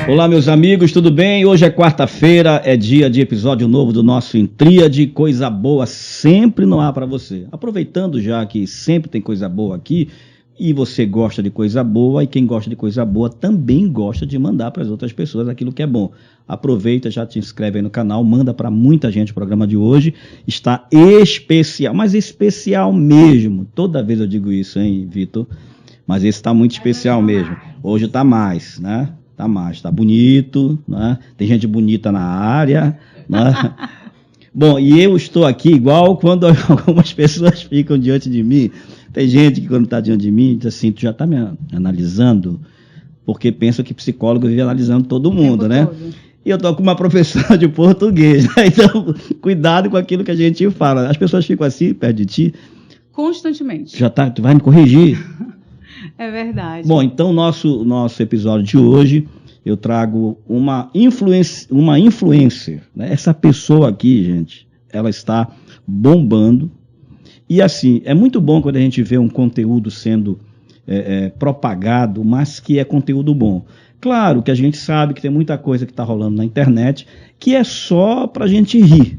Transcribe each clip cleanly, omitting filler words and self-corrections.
Olá, meus amigos, tudo bem? Hoje é quarta-feira, é dia de episódio novo do nosso Em Tríade, coisa boa sempre no ar para você. Aproveitando já que sempre tem coisa boa aqui, e você gosta de coisa boa, e quem gosta de coisa boa também gosta de mandar para as outras pessoas aquilo que é bom. Aproveita, já te inscreve aí no canal, manda para muita gente o programa de hoje. Está especial, mas especial mesmo. Toda vez eu digo isso, hein, Vitor? Mas esse está muito especial mesmo. Hoje está mais, né? Tá mais, tá bonito, né? Tem gente bonita na área, né? Bom, e eu estou aqui igual quando algumas pessoas ficam diante de mim. Tem gente que quando está diante de mim diz assim, tu já está me analisando? Porque pensa que psicólogo vive analisando todo mundo, né? Todo. E eu estou com uma professora de português, né? Então, cuidado com aquilo que a gente fala. As pessoas ficam assim, perto de ti. Constantemente. Já tá, tu vai me corrigir? É verdade. Bom, então nosso episódio de hoje, eu trago uma influencer, né? Essa pessoa aqui, gente, ela está bombando. E assim, é muito bom quando a gente vê um conteúdo sendo propagado, mas que é conteúdo bom. Claro que a gente sabe que tem muita coisa que está rolando na internet que é só para a gente rir.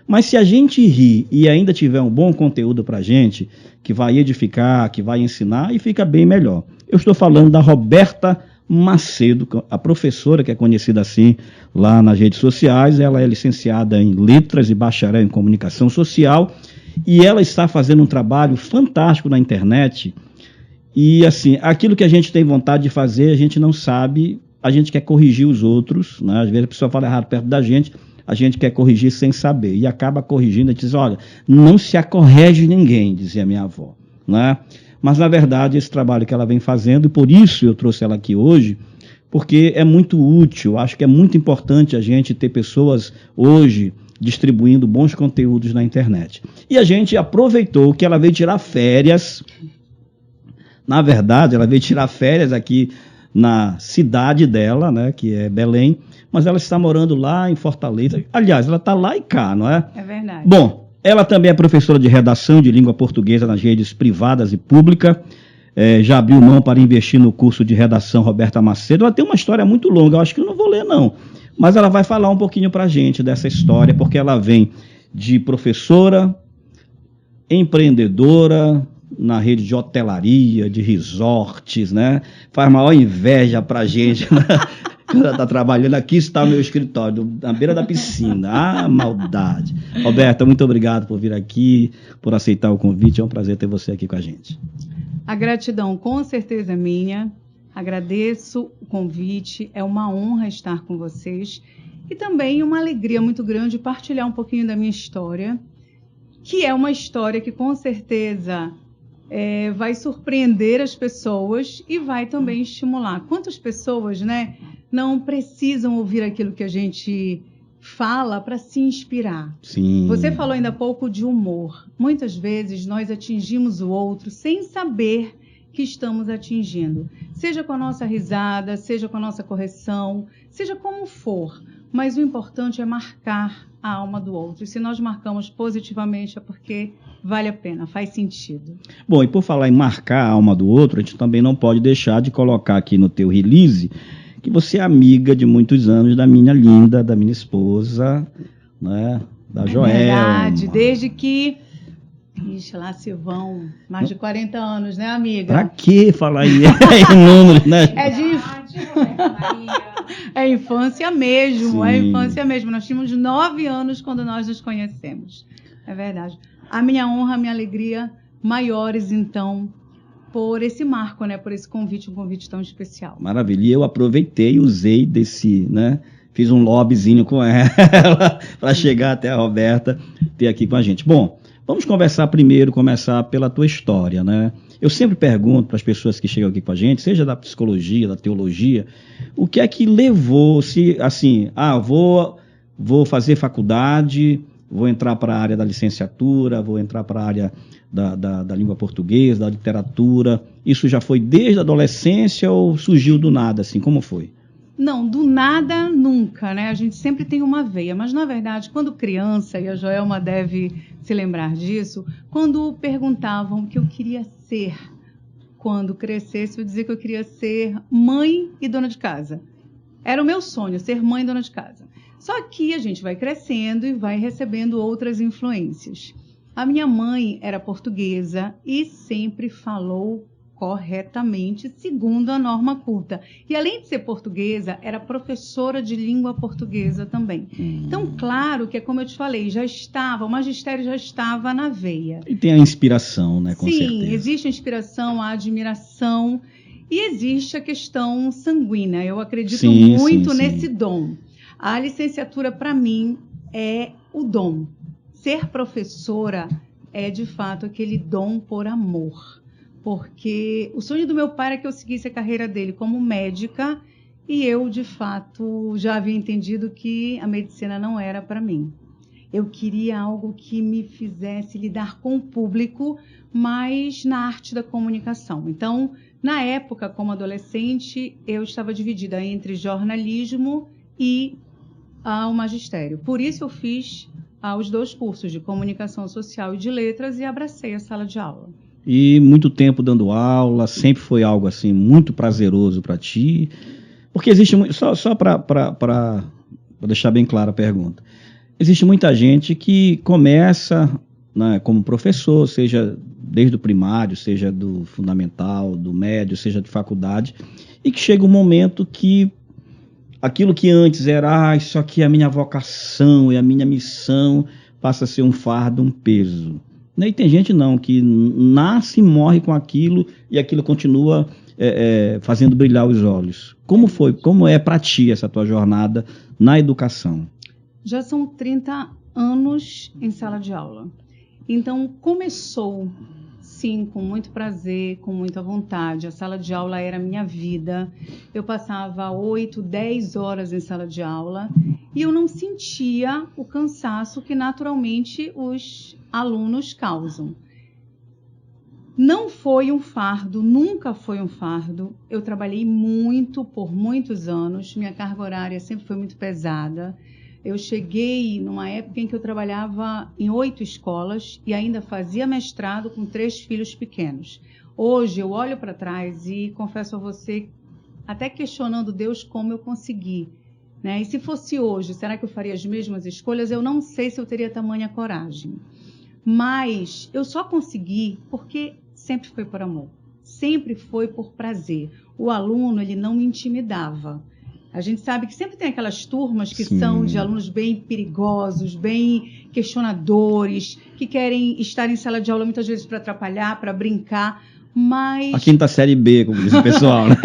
Mas se a gente rir e ainda tiver um bom conteúdo para a gente, que vai edificar, que vai ensinar, e fica bem melhor. Eu estou falando da Roberta Macedo, a professora que é conhecida assim lá nas redes sociais. Ela é licenciada em Letras e bacharel em Comunicação Social, e ela está fazendo um trabalho fantástico na internet. E assim, aquilo que a gente tem vontade de fazer, a gente não sabe, a gente quer corrigir os outros, né? Às vezes a pessoa fala errado perto da gente, a gente quer corrigir sem saber, e acaba corrigindo, e diz, olha, não se acorrege ninguém, dizia minha avó, né? Mas, na verdade, esse trabalho que ela vem fazendo, e por isso eu trouxe ela aqui hoje, porque é muito útil, acho que é muito importante a gente ter pessoas hoje distribuindo bons conteúdos na internet. E a gente aproveitou que ela veio tirar férias, na verdade, ela veio tirar férias aqui na cidade dela, né, que é Belém, mas ela está morando lá em Fortaleza. Aliás, ela está lá e cá, não é? É verdade. Bom, ela também é professora de redação de língua portuguesa nas redes privadas e pública. Já abriu mão para investir no curso de redação Roberta Macedo. Ela tem uma história muito longa, eu acho que eu não vou ler, não. Mas ela vai falar um pouquinho para a gente dessa história, porque ela vem de professora, empreendedora na rede de hotelaria, de resorts, né? Faz maior inveja para a gente, né? Ela está trabalhando, aqui está o meu escritório, na beira da piscina. Ah, maldade. Roberta, muito obrigado por vir aqui, por aceitar o convite. É um prazer ter você aqui com a gente. A gratidão com certeza é minha. Agradeço o convite. É uma honra estar com vocês. E também uma alegria muito grande partilhar um pouquinho da minha história, que é uma história que com certeza vai surpreender as pessoas e vai também estimular. Quantas pessoas, né, não precisam ouvir aquilo que a gente fala para se inspirar? Sim. Você falou ainda há pouco de humor. Muitas vezes nós atingimos o outro sem saber que estamos atingindo. Seja com a nossa risada, seja com a nossa correção, seja como for. Mas o importante é marcar a alma do outro. E se nós marcamos positivamente é porque vale a pena, faz sentido. Bom, e por falar em marcar a alma do outro, a gente também não pode deixar de colocar aqui no teu release que você é amiga de muitos anos da minha linda, da minha esposa, né, da Joelma. É verdade, desde que... Ixi, lá se vão mais de 40 anos, né, amiga? Pra que falar em números, né? É infância mesmo, Sim. É infância mesmo. Nós tínhamos 9 anos quando nós nos conhecemos. É verdade. A minha honra, a minha alegria maiores, então, por esse marco, né? Por esse convite, um convite tão especial. Maravilha. E eu aproveitei e usei desse, né? Fiz um lobbyzinho com ela para chegar até a Roberta ter aqui com a gente. Bom, vamos começar pela tua história, né? Eu sempre pergunto para as pessoas que chegam aqui com a gente, seja da psicologia, da teologia, o que é que levou, se assim, vou fazer faculdade, vou entrar para a área da licenciatura, vou entrar para a área da língua portuguesa, da literatura. Isso já foi desde a adolescência ou surgiu do nada, assim, como foi? Não, do nada nunca, né? A gente sempre tem uma veia, mas na verdade, quando criança, e a Joelma deve se lembrar disso, quando perguntavam o que eu queria ser quando crescesse, eu dizia que eu queria ser mãe e dona de casa. Era o meu sonho, ser mãe dona de casa. Só que a gente vai crescendo e vai recebendo outras influências. A minha mãe era portuguesa e sempre falou corretamente, segundo a norma culta. E além de ser portuguesa, era professora de língua portuguesa também. Então, claro que é como eu te falei, o magistério já estava na veia. E tem a inspiração, né, com certeza. Sim, existe a inspiração, a admiração e existe a questão sanguínea. Eu acredito muito nesse dom. A licenciatura, para mim, é o dom. Ser professora é, de fato, aquele dom por amor. Porque o sonho do meu pai era que eu seguisse a carreira dele como médica e eu, de fato, já havia entendido que a medicina não era para mim. Eu queria algo que me fizesse lidar com o público, mas na arte da comunicação. Então, na época, como adolescente, eu estava dividida entre jornalismo e o magistério. Por isso eu fiz os 2 cursos de comunicação social e de letras e abracei a sala de aula. E muito tempo dando aula, sempre foi algo assim muito prazeroso para ti? Porque existe muito, só para deixar bem clara a pergunta, existe muita gente que começa, né, como professor, seja desde o primário, seja do fundamental, do médio, seja de faculdade, e que chega um momento que aquilo que antes era, isso aqui é a minha vocação, é a minha missão, passa a ser um fardo, um peso. E tem gente não, que nasce e morre com aquilo e aquilo continua fazendo brilhar os olhos. Como é para ti essa tua jornada na educação? Já são 30 anos em sala de aula. Então, começou, sim, com muito prazer, com muita vontade. A sala de aula era a minha vida. Eu passava 8, 10 horas em sala de aula e eu não sentia o cansaço que naturalmente os alunos causam. Não foi um fardo, nunca foi um fardo. Eu trabalhei muito por muitos anos, minha carga horária sempre foi muito pesada. Eu cheguei numa época em que eu trabalhava em 8 escolas e ainda fazia mestrado com 3 filhos pequenos. Hoje eu olho para trás e confesso a você, até questionando Deus como eu consegui, né? E se fosse hoje, será que eu faria as mesmas escolhas? Eu não sei se eu teria tamanha coragem. Mas eu só consegui porque sempre foi por amor, sempre foi por prazer. O aluno, ele não me intimidava. A gente sabe que sempre tem aquelas turmas que são de alunos bem perigosos, bem questionadores, que querem estar em sala de aula muitas vezes para atrapalhar, para brincar, mas... A quinta série B, como diz o pessoal, né?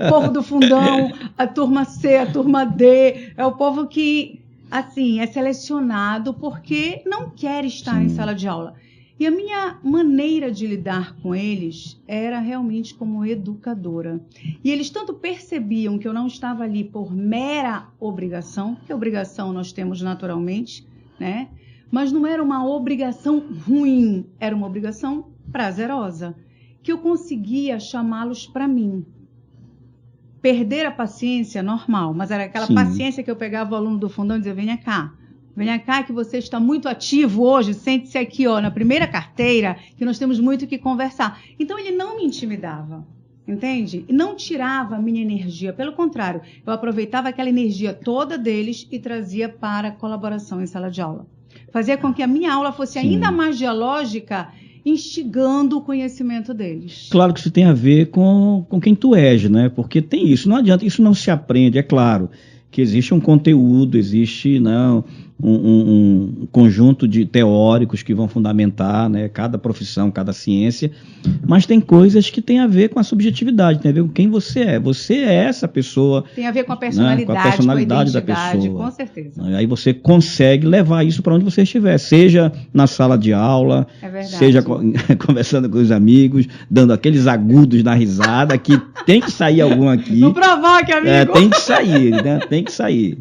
O povo do fundão, a turma C, a turma D, é o povo que, assim, é selecionado porque não quer estar em sala de aula. E a minha maneira de lidar com eles era realmente como educadora. E eles tanto percebiam que eu não estava ali por mera obrigação, que obrigação nós temos naturalmente, né? Mas não era uma obrigação ruim, era uma obrigação prazerosa, que eu conseguia chamá-los para mim. Perder a paciência, normal, mas era aquela paciência que eu pegava o aluno do fundão e dizia, venha cá que você está muito ativo hoje, sente-se aqui ó, na primeira carteira, que nós temos muito o que conversar. Então ele não me intimidava, entende? E não tirava a minha energia, pelo contrário, eu aproveitava aquela energia toda deles e trazia para a colaboração em sala de aula. Fazia com que a minha aula fosse ainda mais dialógica, instigando o conhecimento deles. Claro que isso tem a ver com quem tu és, né? Porque tem isso, não adianta, isso não se aprende, é claro que existe um conteúdo, existe um conjunto de teóricos que vão fundamentar, né, cada profissão, cada ciência, mas tem coisas que têm a ver com a subjetividade, tem a ver com quem você é. Você é essa pessoa. Tem a ver com a personalidade, né, com a personalidade da pessoa. Com certeza. Aí você consegue levar isso para onde você estiver, seja na sala de aula, seja conversando com os amigos, dando aqueles agudos na risada, que tem que sair algum aqui. Não provoque, amigo! Tem que sair, né? Tem que sair.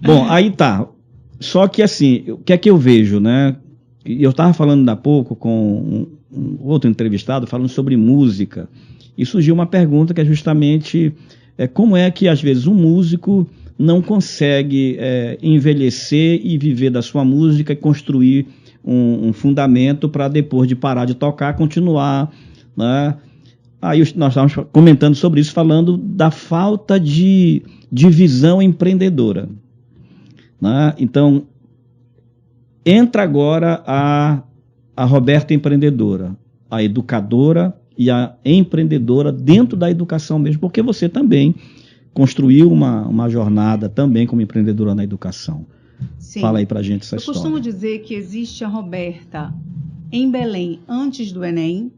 Bom, aí tá. Só que assim, o que é que eu vejo, né? Eu estava falando há pouco com um outro entrevistado, falando sobre música, e surgiu uma pergunta que é justamente como é que às vezes um músico não consegue envelhecer e viver da sua música e construir um fundamento para depois de parar de tocar, continuar, né, Aí nós estávamos comentando sobre isso, falando da falta de visão empreendedora, né? Então, entra agora a Roberta empreendedora, a educadora e a empreendedora dentro da educação mesmo, porque você também construiu uma jornada também como empreendedora na educação. Sim. Fala aí pra gente essa história. Eu costumo dizer que existe a Roberta em Belém antes do Enem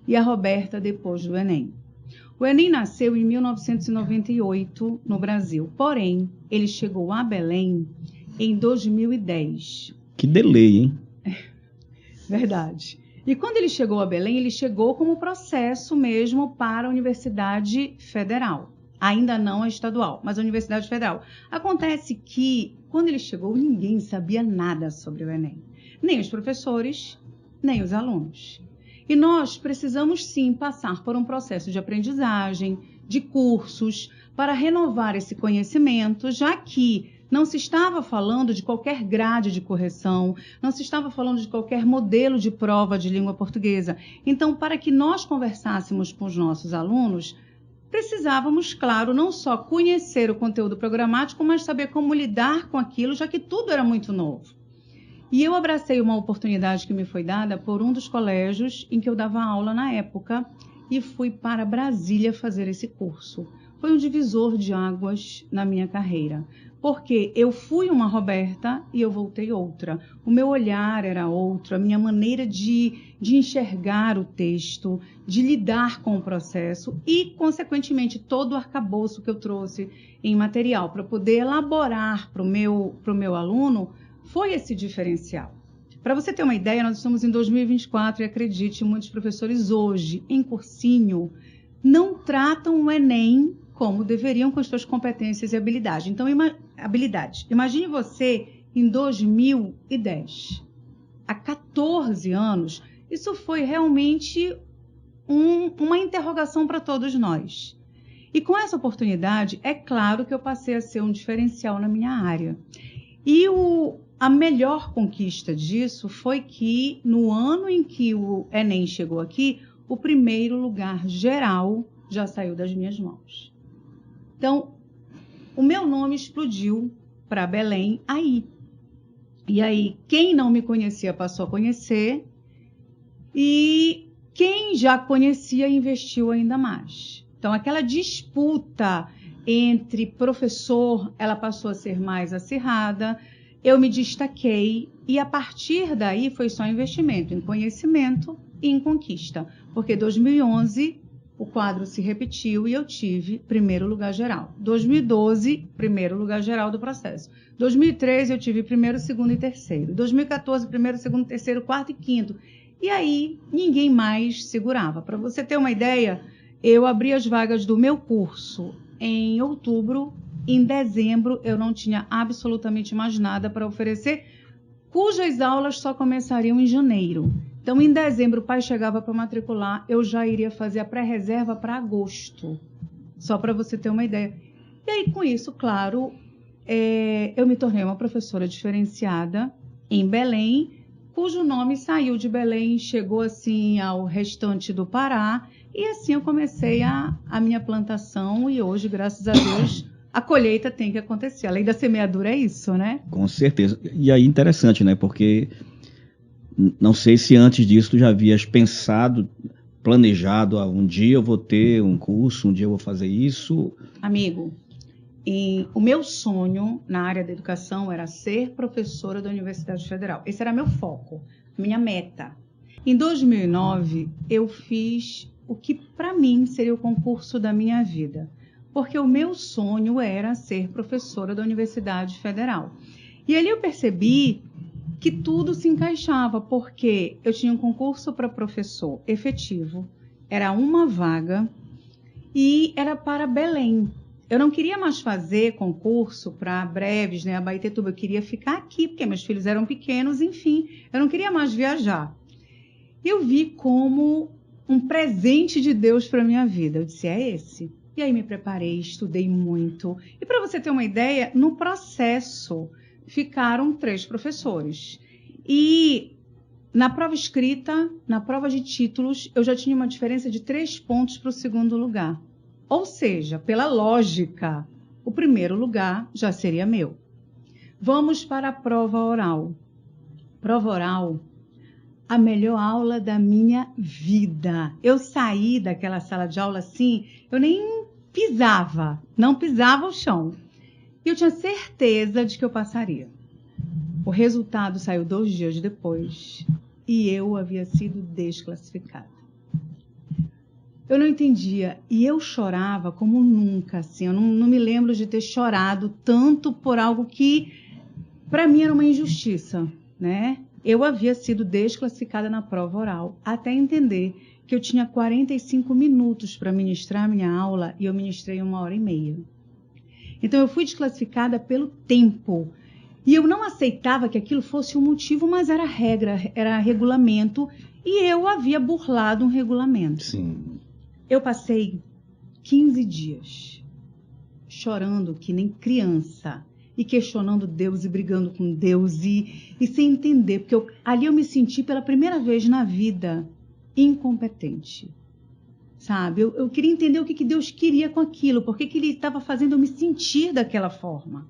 e a Roberta depois do Enem. O Enem nasceu em 1998 no Brasil, porém, ele chegou a Belém em 2010. Que delay, hein? Verdade. E quando ele chegou a Belém, ele chegou como processo mesmo para a Universidade Federal. Ainda não a estadual, mas a Universidade Federal. Acontece que, quando ele chegou, ninguém sabia nada sobre o Enem. Nem os professores, nem os alunos. E nós precisamos, sim, passar por um processo de aprendizagem, de cursos, para renovar esse conhecimento, já que não se estava falando de qualquer grade de correção, não se estava falando de qualquer modelo de prova de língua portuguesa. Então, para que nós conversássemos com os nossos alunos, precisávamos, claro, não só conhecer o conteúdo programático, mas saber como lidar com aquilo, já que tudo era muito novo. E eu abracei uma oportunidade que me foi dada por um dos colégios em que eu dava aula na época e fui para Brasília fazer esse curso. Foi um divisor de águas na minha carreira, porque eu fui uma Roberta e eu voltei outra. O meu olhar era outro, a minha maneira de enxergar o texto, de lidar com o processo e, consequentemente, todo o arcabouço que eu trouxe em material para poder elaborar para o meu aluno foi esse diferencial. Para você ter uma ideia, nós estamos em 2024 e, acredite, muitos professores hoje, em cursinho, não tratam o Enem como deveriam com as suas competências e habilidades. Então, imagine você em 2010. Há 14 anos, isso foi realmente uma interrogação para todos nós. E com essa oportunidade, é claro que eu passei a ser um diferencial na minha área. E a melhor conquista disso foi que, no ano em que o Enem chegou aqui, o primeiro lugar geral já saiu das minhas mãos. Então, o meu nome explodiu para Belém aí. E aí, quem não me conhecia passou a conhecer. E quem já conhecia investiu ainda mais. Então, aquela disputa entre professor, ela passou a ser mais acirrada. Eu me destaquei e, a partir daí, foi só investimento em conhecimento e em conquista. Porque 2011... o quadro se repetiu e eu tive primeiro lugar geral. 2012, primeiro lugar geral do processo. 2013, eu tive primeiro, segundo e terceiro. 2014, primeiro, segundo, terceiro, quarto e quinto. E aí, ninguém mais segurava. Para você ter uma ideia, eu abri as vagas do meu curso em outubro. Em dezembro, eu não tinha absolutamente mais nada para oferecer, cujas aulas só começariam em janeiro. Então, em dezembro, o pai chegava para matricular, eu já iria fazer a pré-reserva para agosto, só para você ter uma ideia. E aí, com isso, claro, eu me tornei uma professora diferenciada em Belém, cujo nome saiu de Belém, chegou assim ao restante do Pará, e assim eu comecei a minha plantação, e hoje, graças a Deus, a colheita tem que acontecer. A lei da semeadura é isso, né? Com certeza. E aí, interessante, né? Porque não sei se antes disso tu já havias pensado, planejado, um dia eu vou ter um curso, um dia eu vou fazer isso. Amigo, o meu sonho na área da educação era ser professora da Universidade Federal. Esse era meu foco, minha meta. Em 2009, eu fiz o que para mim seria o concurso da minha vida, porque o meu sonho era ser professora da Universidade Federal. E ali eu percebi que tudo se encaixava, porque eu tinha um concurso para professor efetivo, era uma vaga e era para Belém. Eu não queria mais fazer concurso para Breves, né, Abaetetuba, eu queria ficar aqui, porque meus filhos eram pequenos, enfim, eu não queria mais viajar. Eu vi como um presente de Deus para a minha vida, eu disse, é esse. E aí me preparei, estudei muito. E para você ter uma ideia, no processo ficaram 3 professores. E na prova escrita, na prova de títulos, eu já tinha uma diferença de 3 pontos para o segundo lugar. Ou seja, pela lógica, o primeiro lugar já seria meu. Vamos para a prova oral. Prova oral, a melhor aula da minha vida. Eu saí daquela sala de aula assim, eu nem pisava, não pisava o chão. E eu tinha certeza de que eu passaria. O resultado saiu 2 dias depois e eu havia sido desclassificada. Eu não entendia e eu chorava como nunca, assim. Eu não me lembro de ter chorado tanto por algo que para mim era uma injustiça, né? Eu havia sido desclassificada na prova oral até entender que eu tinha 45 minutos para ministrar a minha aula e eu ministrei 1h30. Então eu fui desclassificada pelo tempo. E eu não aceitava que aquilo fosse um motivo, mas era regra, era regulamento, e eu havia burlado um regulamento. Sim. Eu passei 15 dias chorando que nem criança, e questionando Deus e brigando com Deus, e sem entender, porque ali eu me senti pela primeira vez na vida incompetente. Sabe? Eu queria entender o que Deus queria com aquilo, por que Ele estava fazendo eu me sentir daquela forma.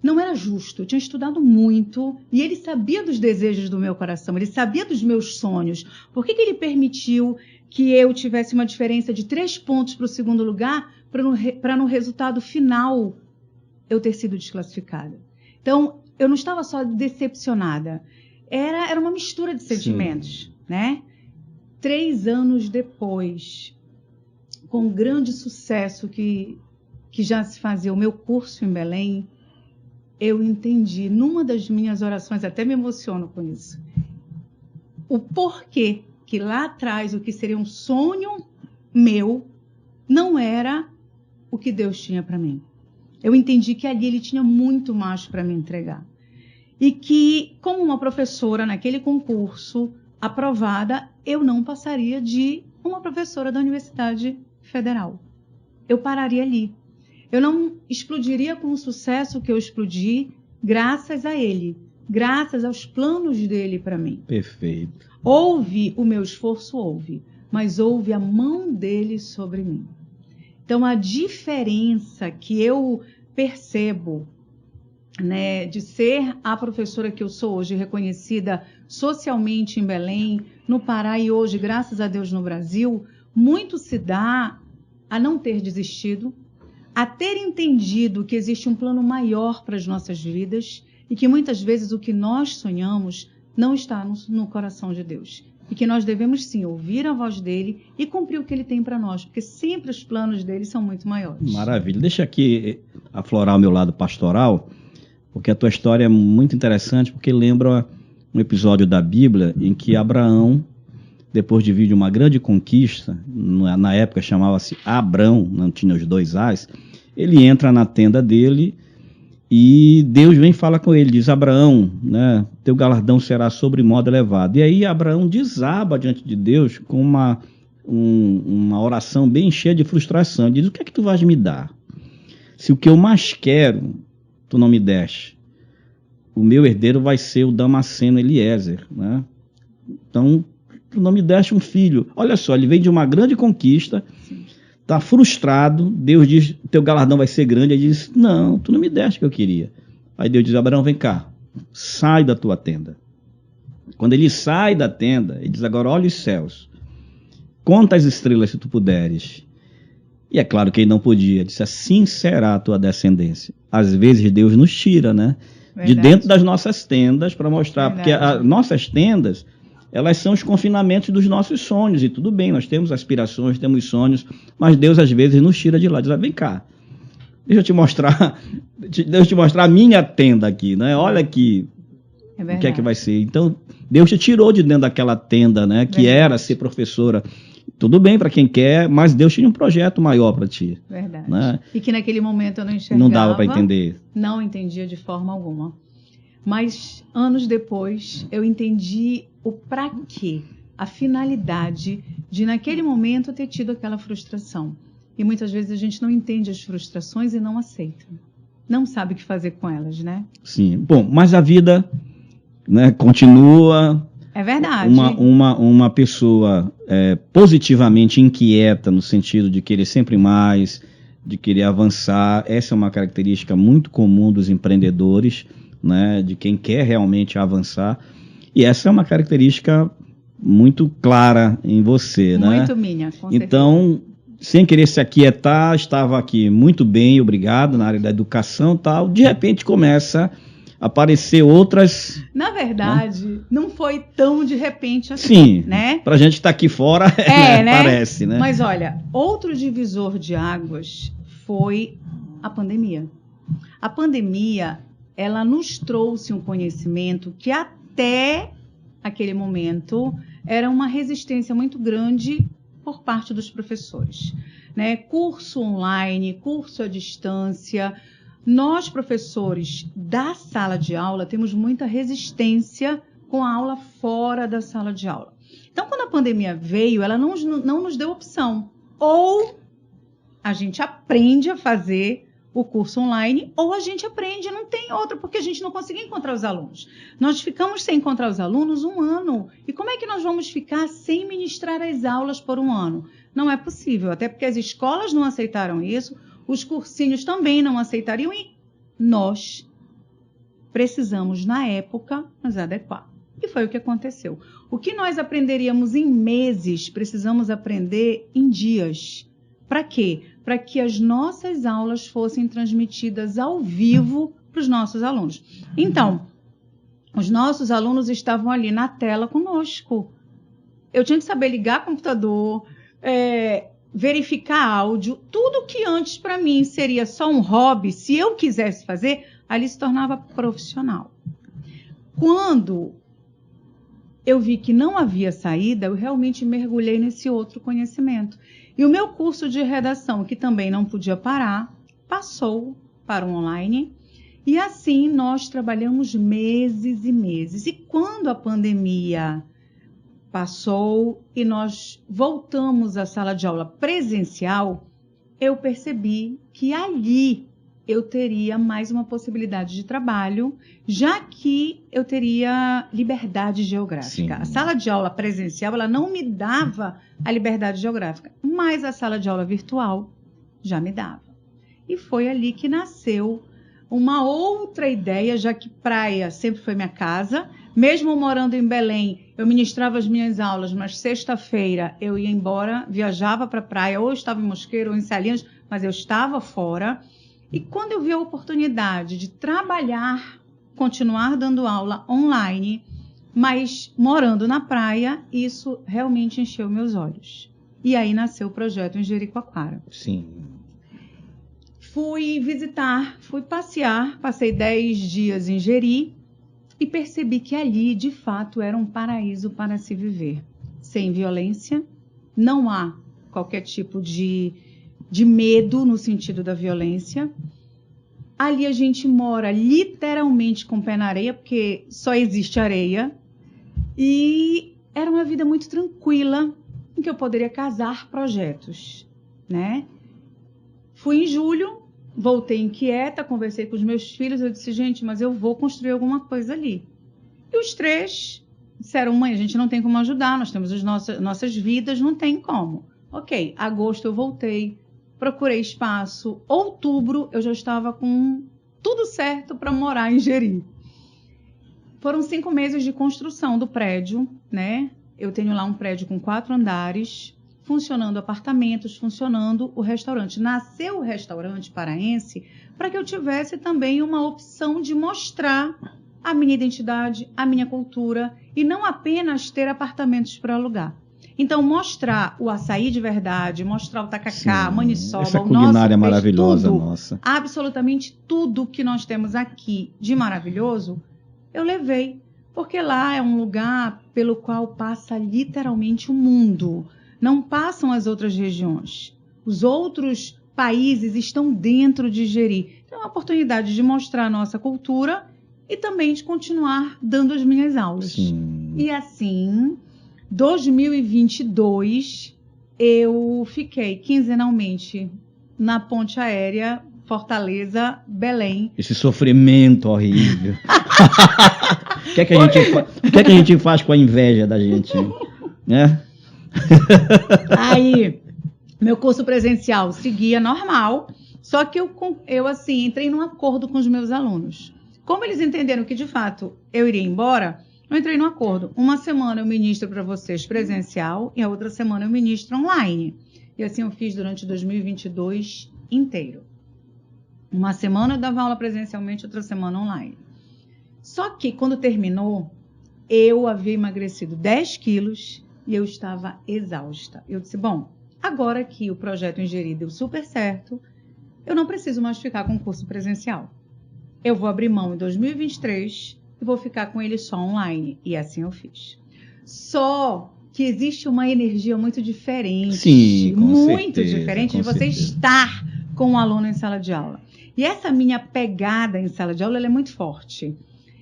Não era justo, eu tinha estudado muito e Ele sabia dos desejos do meu coração, Ele sabia dos meus sonhos. Por que Ele permitiu que eu tivesse uma diferença de 3 pontos para o segundo lugar, para no resultado final eu ter sido desclassificada? Então, eu não estava só decepcionada, era uma mistura de sentimentos, né? 3 anos depois, com o grande sucesso que já se fazia o meu curso em Belém, eu entendi, numa das minhas orações, até me emociono com isso, o porquê que lá atrás, o que seria um sonho meu, não era o que Deus tinha para mim. Eu entendi que ali Ele tinha muito mais para me entregar. E que, como uma professora naquele concurso aprovada, eu não passaria de uma professora da Universidade Federal. Eu pararia ali. Eu não explodiria com o sucesso que eu explodi graças a Ele, graças aos planos dele para mim. Perfeito. Houve o meu esforço, mas houve a mão dele sobre mim. Então, a diferença que eu percebo, né, de ser a professora que eu sou hoje, reconhecida socialmente em Belém, no Pará e hoje, graças a Deus, no Brasil, muito se dá a não ter desistido, a ter entendido que existe um plano maior para as nossas vidas e que muitas vezes o que nós sonhamos não está no coração de Deus. E que nós devemos sim ouvir a voz dele e cumprir o que ele tem para nós, porque sempre os planos dele são muito maiores. Maravilha. Deixa aqui aflorar o meu lado pastoral, porque a tua história é muito interessante, porque lembra um episódio da Bíblia em que Abraão, depois de vir de uma grande conquista, na época chamava-se Abrão, não tinha os 2 A's, ele entra na tenda dele e Deus vem e fala com ele, diz: Abraão, né, teu galardão será sobre modo elevado. E aí Abraão desaba diante de Deus com uma oração bem cheia de frustração. Diz: o que é que tu vais me dar? Se o que eu mais quero, tu não me deste. O meu herdeiro vai ser o Damasceno Eliezer, né? Então, tu não me deste um filho. Olha só, ele vem de uma grande conquista, está frustrado, Deus diz: teu galardão vai ser grande. Ele diz: não, tu não me deste o que eu queria. Aí Deus diz: Abraão, vem cá, sai da tua tenda. Quando ele sai da tenda, ele diz: agora olha os céus, conta as estrelas se tu puderes. E é claro que ele não podia, disse: assim será a tua descendência. Às vezes Deus nos tira, né? Verdade. De dentro das nossas tendas para mostrar, verdade. Porque as nossas tendas, elas são os confinamentos dos nossos sonhos, e tudo bem, nós temos aspirações, temos sonhos, mas Deus às vezes nos tira de lá, diz: vem cá, deixa eu te mostrar, a minha tenda aqui, né? Olha aqui o que é que vai ser. Então, Deus te tirou de dentro daquela tenda, né? Que era ser professora. Tudo bem para quem quer, mas Deus tinha um projeto maior para ti. Verdade. Né? E que naquele momento eu não enxergava. Não dava para entender. Não entendia de forma alguma. Mas anos depois eu entendi o para quê, a finalidade de naquele momento eu ter tido aquela frustração. E muitas vezes a gente não entende as frustrações e não aceita. Não sabe o que fazer com elas, né? Sim. Bom, mas a vida, né, continua. É verdade. Uma pessoa positivamente inquieta, no sentido de querer sempre mais, de querer avançar. Essa é uma característica muito comum dos empreendedores, né, de quem quer realmente avançar. E essa é uma característica muito clara em você, né? Muito minha, com então, sem querer se aquietar, estava aqui muito bem, obrigado, na área da educação e tal. De repente começa a aparecer outras... Na verdade, né? Não foi tão de repente assim, sim, né? Pra gente estar aqui fora, né? Parece, né? Mas olha, outro divisor de águas foi a pandemia. A pandemia, ela nos trouxe um conhecimento que até aquele momento era uma resistência muito grande por parte dos professores, né? Curso online, curso à distância. Nós, professores da sala de aula, temos muita resistência com a aula fora da sala de aula. Então, quando a pandemia veio, ela não nos deu opção. Ou a gente aprende a fazer o curso online, ou a gente aprende, não tem outra, porque a gente não conseguia encontrar os alunos. Nós ficamos sem encontrar os alunos 1 ano. E como é que nós vamos ficar sem ministrar as aulas por 1 ano? Não é possível, até porque as escolas não aceitaram isso, os cursinhos também não aceitariam e nós precisamos, na época, nos adequar. E foi o que aconteceu. O que nós aprenderíamos em meses, precisamos aprender em dias. Para quê? Para que as nossas aulas fossem transmitidas ao vivo para os nossos alunos. Então, os nossos alunos estavam ali na tela conosco. Eu tinha que saber ligar computador, verificar áudio, tudo que antes para mim seria só um hobby, se eu quisesse fazer, ali se tornava profissional. Quando eu vi que não havia saída, eu realmente mergulhei nesse outro conhecimento. E o meu curso de redação, que também não podia parar, passou para o online. E assim nós trabalhamos meses e meses. E quando a pandemia passou e nós voltamos à sala de aula presencial, eu percebi que ali eu teria mais uma possibilidade de trabalho, já que eu teria liberdade geográfica. Sim. A sala de aula presencial, ela não me dava a liberdade geográfica, mas a sala de aula virtual já me dava. E foi ali que nasceu uma outra ideia, já que praia sempre foi minha casa. Mesmo morando em Belém, eu ministrava as minhas aulas, mas sexta-feira eu ia embora, viajava para a praia, ou estava em Mosqueiro ou em Salinas, mas eu estava fora. E quando eu vi a oportunidade de trabalhar, continuar dando aula online, mas morando na praia, isso realmente encheu meus olhos. E aí nasceu o projeto em Jericoacoara. Sim. Fui visitar, fui passear, passei 10 dias em Jeri e percebi que ali, de fato, era um paraíso para se viver. Sem violência, não há qualquer tipo de medo no sentido da violência. Ali a gente mora literalmente com o pé na areia, porque só existe areia. E era uma vida muito tranquila, em que eu poderia casar projetos, né? Fui em julho, voltei inquieta, conversei com os meus filhos, eu disse, gente, mas eu vou construir alguma coisa ali. E os 3 disseram, mãe, a gente não tem como ajudar, nós temos as nossas vidas, não tem como. Ok, agosto eu voltei, procurei espaço, outubro eu já estava com tudo certo para morar em Jeri. Foram 5 meses de construção do prédio, né? Eu tenho lá um prédio com 4 andares, funcionando apartamentos, funcionando o restaurante. Nasceu o restaurante paraense para que eu tivesse também uma opção de mostrar a minha identidade, a minha cultura, e não apenas ter apartamentos para alugar. Então, mostrar o açaí de verdade, mostrar o tacacá, a maniçoba, essa o nosso culinária peixe, maravilhosa tudo, nossa. Absolutamente tudo que nós temos aqui de maravilhoso, eu levei. Porque lá é um lugar pelo qual passa literalmente o mundo. Não passam as outras regiões. Os outros países estão dentro de Jeri. Então, é uma oportunidade de mostrar a nossa cultura e também de continuar dando as minhas aulas. Sim. E assim, 2022, eu fiquei quinzenalmente na ponte aérea Fortaleza, Belém. Esse sofrimento horrível. O que é que a gente faz com a inveja da gente? Né? Aí, meu curso presencial seguia normal, só que eu assim, entrei num acordo com os meus alunos. Como eles entenderam que, de fato, eu iria embora, eu entrei num acordo. Uma semana eu ministro para vocês presencial e a outra semana eu ministro online. E assim eu fiz durante 2022 inteiro. Uma semana eu dava aula presencialmente, outra semana online. Só que, quando terminou, eu havia emagrecido 10 quilos e eu estava exausta. Eu disse, bom, agora que o projeto Ingeri deu super certo, eu não preciso mais ficar com o curso presencial. Eu vou abrir mão em 2023 e vou ficar com ele só online. E assim eu fiz. Só que existe uma energia muito diferente. Sim, com muito certeza, diferente com de você certeza. estar com um aluno em sala de aula. E essa minha pegada em sala de aula, ela é muito forte.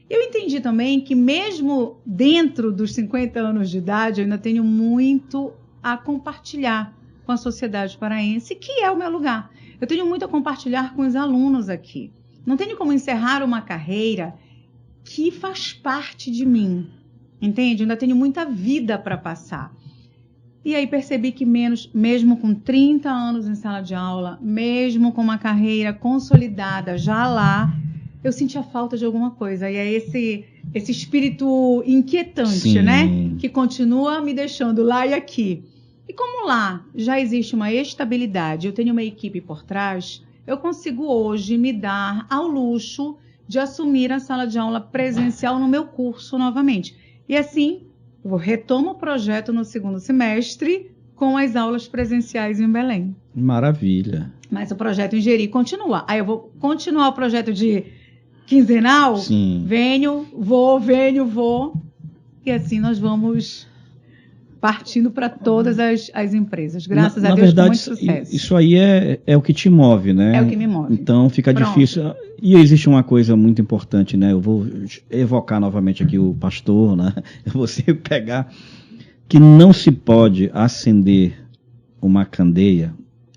Eu entendi também que mesmo dentro dos 50 anos de idade, eu ainda tenho muito a compartilhar com a sociedade paraense, que é o meu lugar. Eu tenho muito a compartilhar com os alunos aqui. Não tenho como encerrar uma carreira que faz parte de mim, entende? Eu ainda tenho muita vida para passar. E aí percebi que mesmo com 30 anos em sala de aula, mesmo com uma carreira consolidada já lá, eu sentia falta de alguma coisa. E é esse espírito inquietante, Sim. né? Que continua me deixando lá e aqui. E como lá já existe uma estabilidade, eu tenho uma equipe por trás, eu consigo hoje me dar ao luxo de assumir a sala de aula presencial no meu curso novamente. E assim, eu retomo o projeto no segundo semestre com as aulas presenciais em Belém. Maravilha. Mas o projeto Ingeri continua. Aí eu vou continuar o projeto de quinzenal. Sim. Venho, vou. E assim nós vamos partindo para todas as empresas. Graças a Deus, verdade, com muito sucesso. Isso aí é o que te move, né? É o que me move. Então fica Pronto. difícil. E existe uma coisa muito importante, né? Eu vou evocar novamente aqui o pastor, né? Você pegar que não se pode acender uma candeia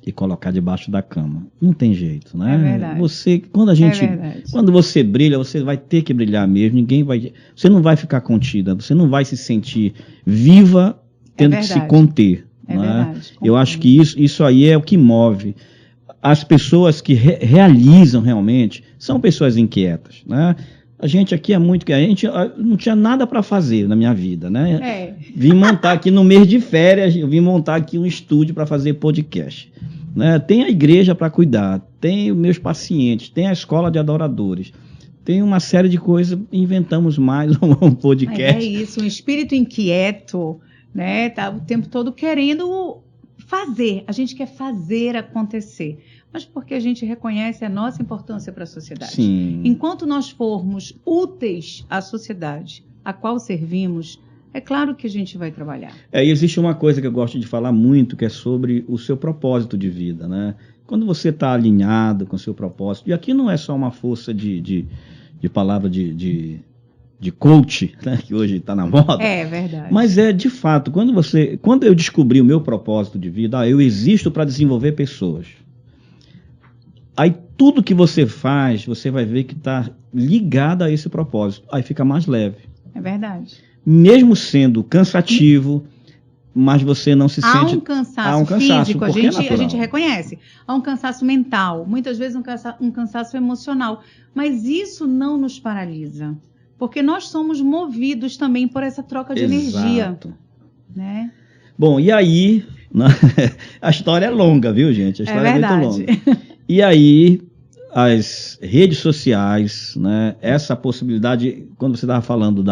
e colocar debaixo da cama. Não tem jeito, né? É verdade. Quando você brilha, você vai ter que brilhar mesmo. Você não vai ficar contida, você não vai se sentir viva tendo que se conter. É né? verdade. Eu acho que isso aí é o que move. As pessoas que realizam realmente são pessoas inquietas, né? A gente aqui a gente não tinha nada para fazer na minha vida, né? Vim montar aqui no mês de férias, eu vim montar aqui um estúdio para fazer podcast, né? Tem a igreja para cuidar, tem os meus pacientes, tem a escola de adoradores, tem uma série de coisas, inventamos mais um podcast. Mas é isso, um espírito inquieto, né? Tá o tempo todo querendo fazer, a gente quer fazer acontecer, mas porque a gente reconhece a nossa importância para a sociedade. Sim. Enquanto nós formos úteis à sociedade a qual servimos, é claro que a gente vai trabalhar. E existe uma coisa que eu gosto de falar muito, que é sobre o seu propósito de vida, né? Quando você está alinhado com o seu propósito, e aqui não é só uma força de palavra de coach, né, que hoje está na moda. É verdade. Mas de fato, quando eu descobri o meu propósito de vida, eu existo para desenvolver pessoas. Aí tudo que você faz, você vai ver que está ligado a esse propósito. Aí fica mais leve. É verdade. Mesmo sendo cansativo, mas você não se sente... Há um cansaço físico, a gente reconhece. Há um cansaço mental, muitas vezes um cansaço emocional. Mas isso não nos paralisa. Porque nós somos movidos também por essa troca de energia. Né? Bom, e aí... A história é longa, viu, gente? A história é muito longa. E aí, as redes sociais, né? Essa possibilidade, quando você estava falando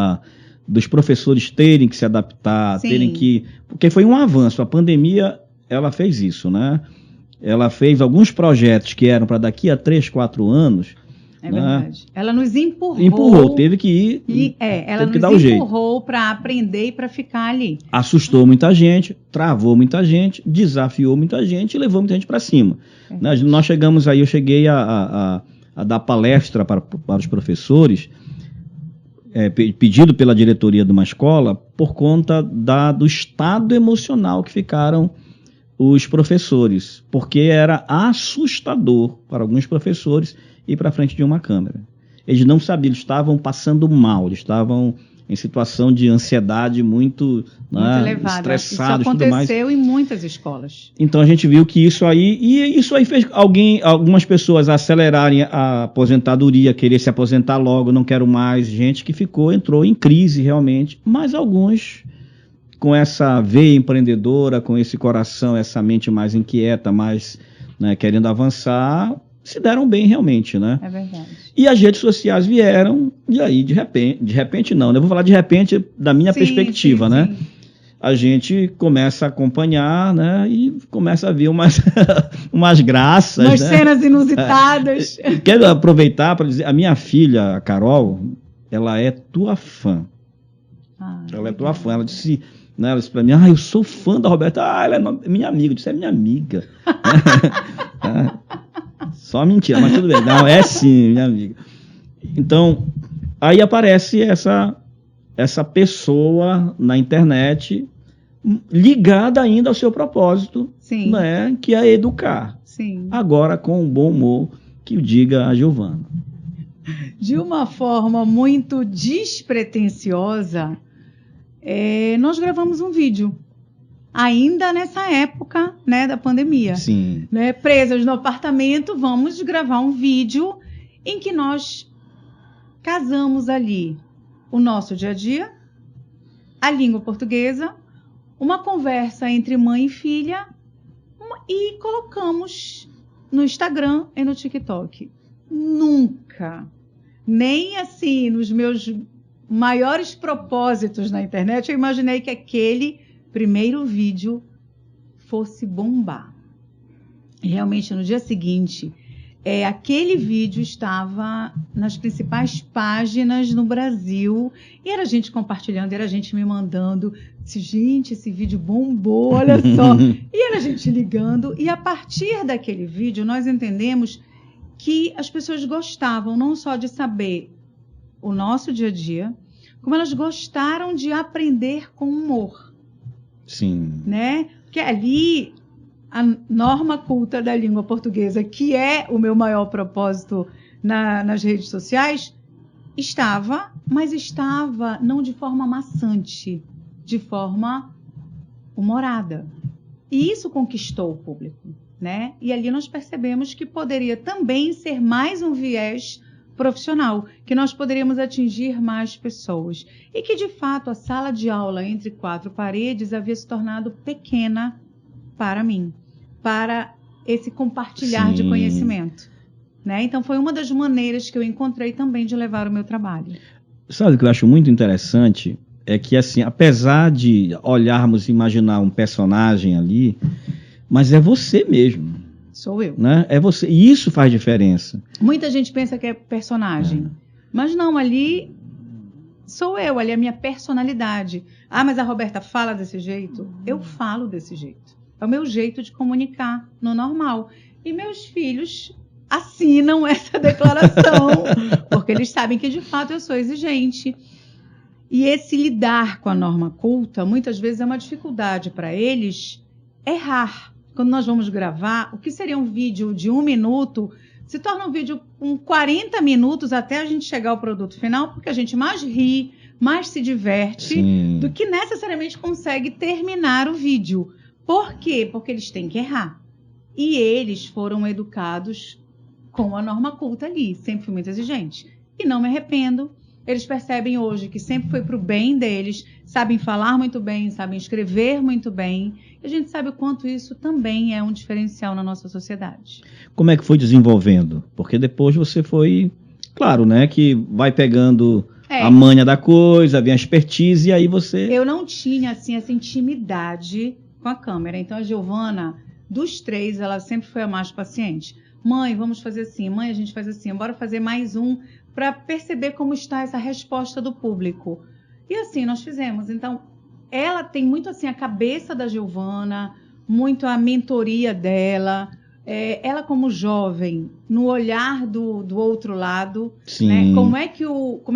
dos professores terem que se adaptar, Sim. Porque foi um avanço. A pandemia, ela fez isso, né? Ela fez alguns projetos que eram para daqui a 3, 4 anos... É verdade. Ela nos empurrou. Empurrou, teve que ir. Ela nos empurrou para aprender e para ficar ali. Assustou muita gente, travou muita gente, desafiou muita gente e levou muita gente para cima. Nós chegamos aí, eu cheguei a dar palestra para os professores, pedido pela diretoria de uma escola, por conta do estado emocional que ficaram os professores, porque era assustador para alguns professores ir para frente de uma câmera. eles não sabiam, eles estavam passando mal, eles estavam em situação de ansiedade muito, né, elevada. estressados, isso tudo mais. aconteceu em muitas escolas. Então a gente viu que isso aí fez algumas pessoas acelerarem a aposentadoria, querer se aposentar logo, não quero mais, gente que entrou em crise realmente, mas alguns com essa veia empreendedora, com esse coração, essa mente mais inquieta, mais, né, querendo avançar, se deram bem realmente, né? É verdade. E as redes sociais vieram, e aí de repente não, né? Eu vou falar de repente da minha perspectiva, né? Sim. A gente começa a acompanhar, né? E começa a ver umas graças, umas, né? Cenas inusitadas. Quero aproveitar para dizer, a minha filha, a Carol, ela é tua fã. Ela é tua fã. Ela disse para mim, eu sou fã da Roberta. Ela é minha amiga. Eu disse, é minha amiga. Só mentira, mas tudo bem. Não, é sim, minha amiga. Então, aí aparece essa pessoa na internet ligada ainda ao seu propósito, sim, né, que é educar. Sim. Agora com um bom humor, que o diga a Giovana. De uma forma muito despretensiosa, nós gravamos um vídeo. Ainda nessa época, né, da pandemia. Sim. Né, presas no apartamento, vamos gravar um vídeo em que nós casamos ali o nosso dia a dia, a língua portuguesa, uma conversa entre mãe e filha e colocamos no Instagram e no TikTok. Nunca, nem assim, nos meus maiores propósitos na internet, eu imaginei que aquele primeiro vídeo fosse bombar. E realmente, no dia seguinte, aquele vídeo estava nas principais páginas no Brasil, e era gente compartilhando, era gente me mandando, disse, gente, esse vídeo bombou, olha só. E era gente ligando, e a partir daquele vídeo nós entendemos que as pessoas gostavam não só de saber o nosso dia a dia, como elas gostaram de aprender com humor. Sim. Né? Porque ali a norma culta da língua portuguesa, que é o meu maior propósito nas redes sociais, mas estava não de forma maçante, de forma humorada. E isso conquistou o público, né? E ali nós percebemos que poderia também ser mais um viés profissional, que nós poderíamos atingir mais pessoas. E que, de fato, a sala de aula entre quatro paredes havia se tornado pequena para mim, para esse compartilhar de conhecimento. Né? Então, foi uma das maneiras que eu encontrei também de levar o meu trabalho. Sabe o que eu acho muito interessante? É que, assim, apesar de olharmos e imaginar um personagem ali, mas é você mesmo. Sou eu. Né? É você. E isso faz diferença. Muita gente pensa que é personagem. Mas não, ali sou eu, ali é a minha personalidade. Mas a Roberta fala desse jeito? Eu falo desse jeito. É o meu jeito de comunicar no normal. E meus filhos assinam essa declaração, porque eles sabem que, de fato, eu sou exigente. E esse lidar com a norma culta, muitas vezes é uma dificuldade para eles errar. Quando nós vamos gravar, o que seria um vídeo de 1 minuto, se torna um vídeo com 40 minutos até a gente chegar ao produto final, porque a gente mais ri, mais se diverte, Sim. do que necessariamente consegue terminar o vídeo. Por quê? Porque eles têm que errar. E eles foram educados com a norma culta ali, sempre fui muito exigente. E não me arrependo. Eles percebem hoje que sempre foi para o bem deles, sabem falar muito bem, sabem escrever muito bem. E a gente sabe o quanto isso também é um diferencial na nossa sociedade. Como é que foi desenvolvendo? Porque depois você foi, claro, né, que vai pegando a manha da coisa, vem a expertise e aí você... Eu não tinha, assim, essa intimidade com a câmera. Então a Giovana, dos 3, ela sempre foi a mais paciente. Mãe, vamos fazer assim. Mãe, a gente faz assim. Bora fazer mais um para perceber como está essa resposta do público. E assim nós fizemos. Então, ela tem muito assim a cabeça da Giovana, muito a mentoria dela, ela como jovem, no olhar do outro lado, né? Como é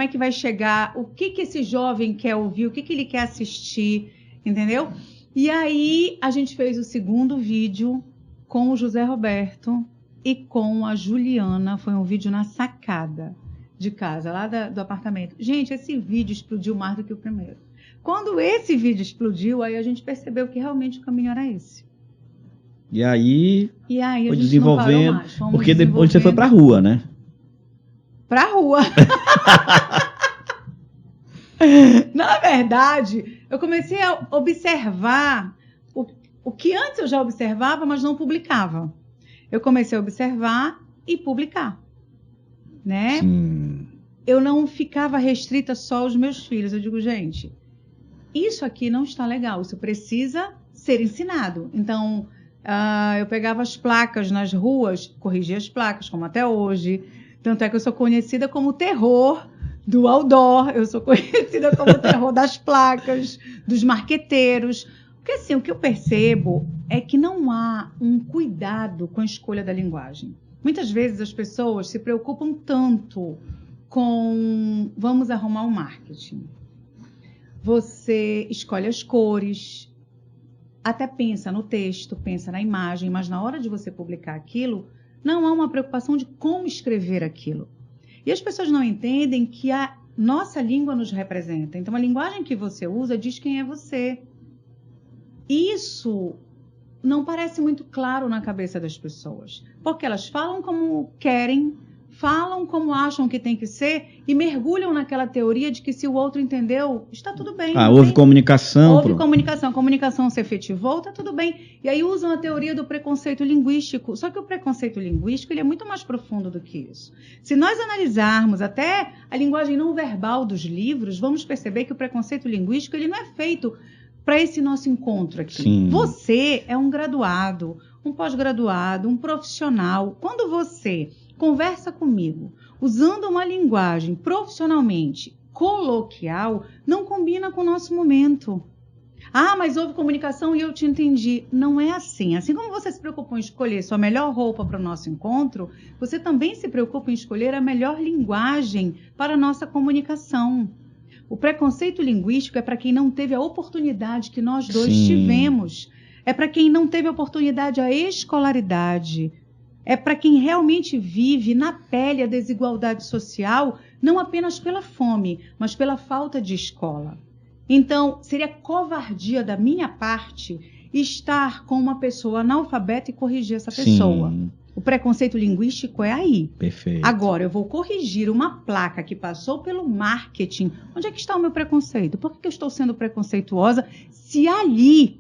que vai chegar, o que esse jovem quer ouvir, o que ele quer assistir, entendeu? E aí a gente fez o segundo vídeo com o José Roberto e com a Juliana, foi um vídeo na sacada. de casa, lá do apartamento. Gente, esse vídeo explodiu mais do que o primeiro. Quando esse vídeo explodiu, aí a gente percebeu que realmente o caminho era esse. E aí a foi gente desenvolvendo, não parou mais. porque depois você foi pra rua, né? Pra rua. Na verdade, eu comecei a observar o que antes eu já observava, mas não publicava. Eu comecei a observar e publicar, né? Sim. Eu não ficava restrita só aos meus filhos. Eu digo, gente, isso aqui não está legal, isso precisa ser ensinado. Então, eu pegava as placas nas ruas, corrigia as placas, como até hoje. Tanto é que eu sou conhecida como o terror do outdoor, eu sou conhecida como o terror das placas, dos marqueteiros. Porque assim, o que eu percebo é que não há um cuidado com a escolha da linguagem. Muitas vezes as pessoas se preocupam tanto com vamos arrumar um marketing. Você escolhe as cores, até pensa no texto, pensa na imagem, mas na hora de você publicar aquilo, não há uma preocupação de como escrever aquilo. E as pessoas não entendem que a nossa língua nos representa. Então, a linguagem que você usa diz quem é você. Isso não parece muito claro na cabeça das pessoas, porque elas falam como querem, falam como acham que tem que ser e mergulham naquela teoria de que se o outro entendeu, está tudo bem. Houve comunicação. Houve comunicação. A comunicação se efetivou, está tudo bem. E aí usam a teoria do preconceito linguístico. Só que o preconceito linguístico ele é muito mais profundo do que isso. Se nós analisarmos até a linguagem não verbal dos livros, vamos perceber que o preconceito linguístico ele não é feito para esse nosso encontro aqui. Sim. Você é um graduado, um pós-graduado, um profissional. Quando você conversa comigo usando uma linguagem profissionalmente coloquial, não combina com o nosso momento. Mas houve comunicação e eu te entendi. Não é assim. Assim como você se preocupou em escolher sua melhor roupa para o nosso encontro, você também se preocupa em escolher a melhor linguagem para a nossa comunicação. O preconceito linguístico é para quem não teve a oportunidade que nós dois tivemos. É para quem não teve a oportunidade, a escolaridade. É para quem realmente vive na pele a desigualdade social, não apenas pela fome, mas pela falta de escola. Então, seria covardia da minha parte estar com uma pessoa analfabeta e corrigir essa pessoa. Sim. O preconceito linguístico é aí. Perfeito. Agora, eu vou corrigir uma placa que passou pelo marketing. Onde é que está o meu preconceito? Por que eu estou sendo preconceituosa se ali,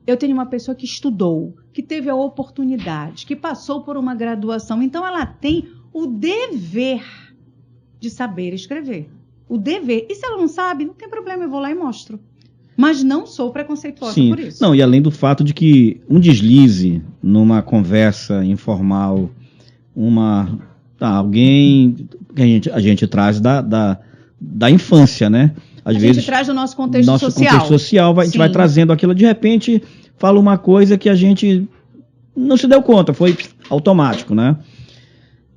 eu tenho uma pessoa que estudou, que teve a oportunidade, que passou por uma graduação. Então, ela tem o dever de saber escrever. O dever. E se ela não sabe, não tem problema, eu vou lá e mostro. Mas não sou preconceituosa por isso. Não, e além do fato de que um deslize numa conversa informal, alguém que a gente traz da infância, né? Às vezes, gente traz do nosso contexto social. Contexto social, a gente vai trazendo aquilo, de repente fala uma coisa que a gente não se deu conta, foi automático, né?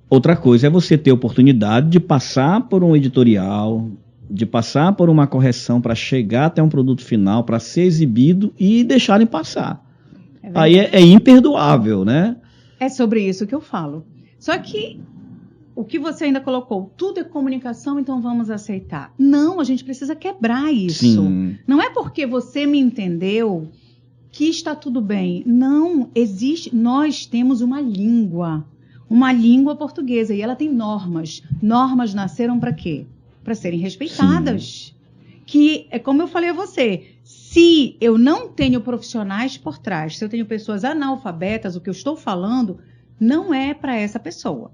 Outra coisa é você ter a oportunidade de passar por um editorial, de passar por uma correção para chegar até um produto final, para ser exibido e deixarem passar. Aí é imperdoável, né? É sobre isso que eu falo. Só que o que você ainda colocou, tudo é comunicação, então vamos aceitar. Não, a gente precisa quebrar isso. Sim. Não é porque você me entendeu que está tudo bem. Não, existe, nós temos uma língua portuguesa, e ela tem normas. Normas nasceram para quê? Para serem respeitadas. Sim. Que é como eu falei a você, se eu não tenho profissionais por trás, se eu tenho pessoas analfabetas, o que eu estou falando não é para essa pessoa.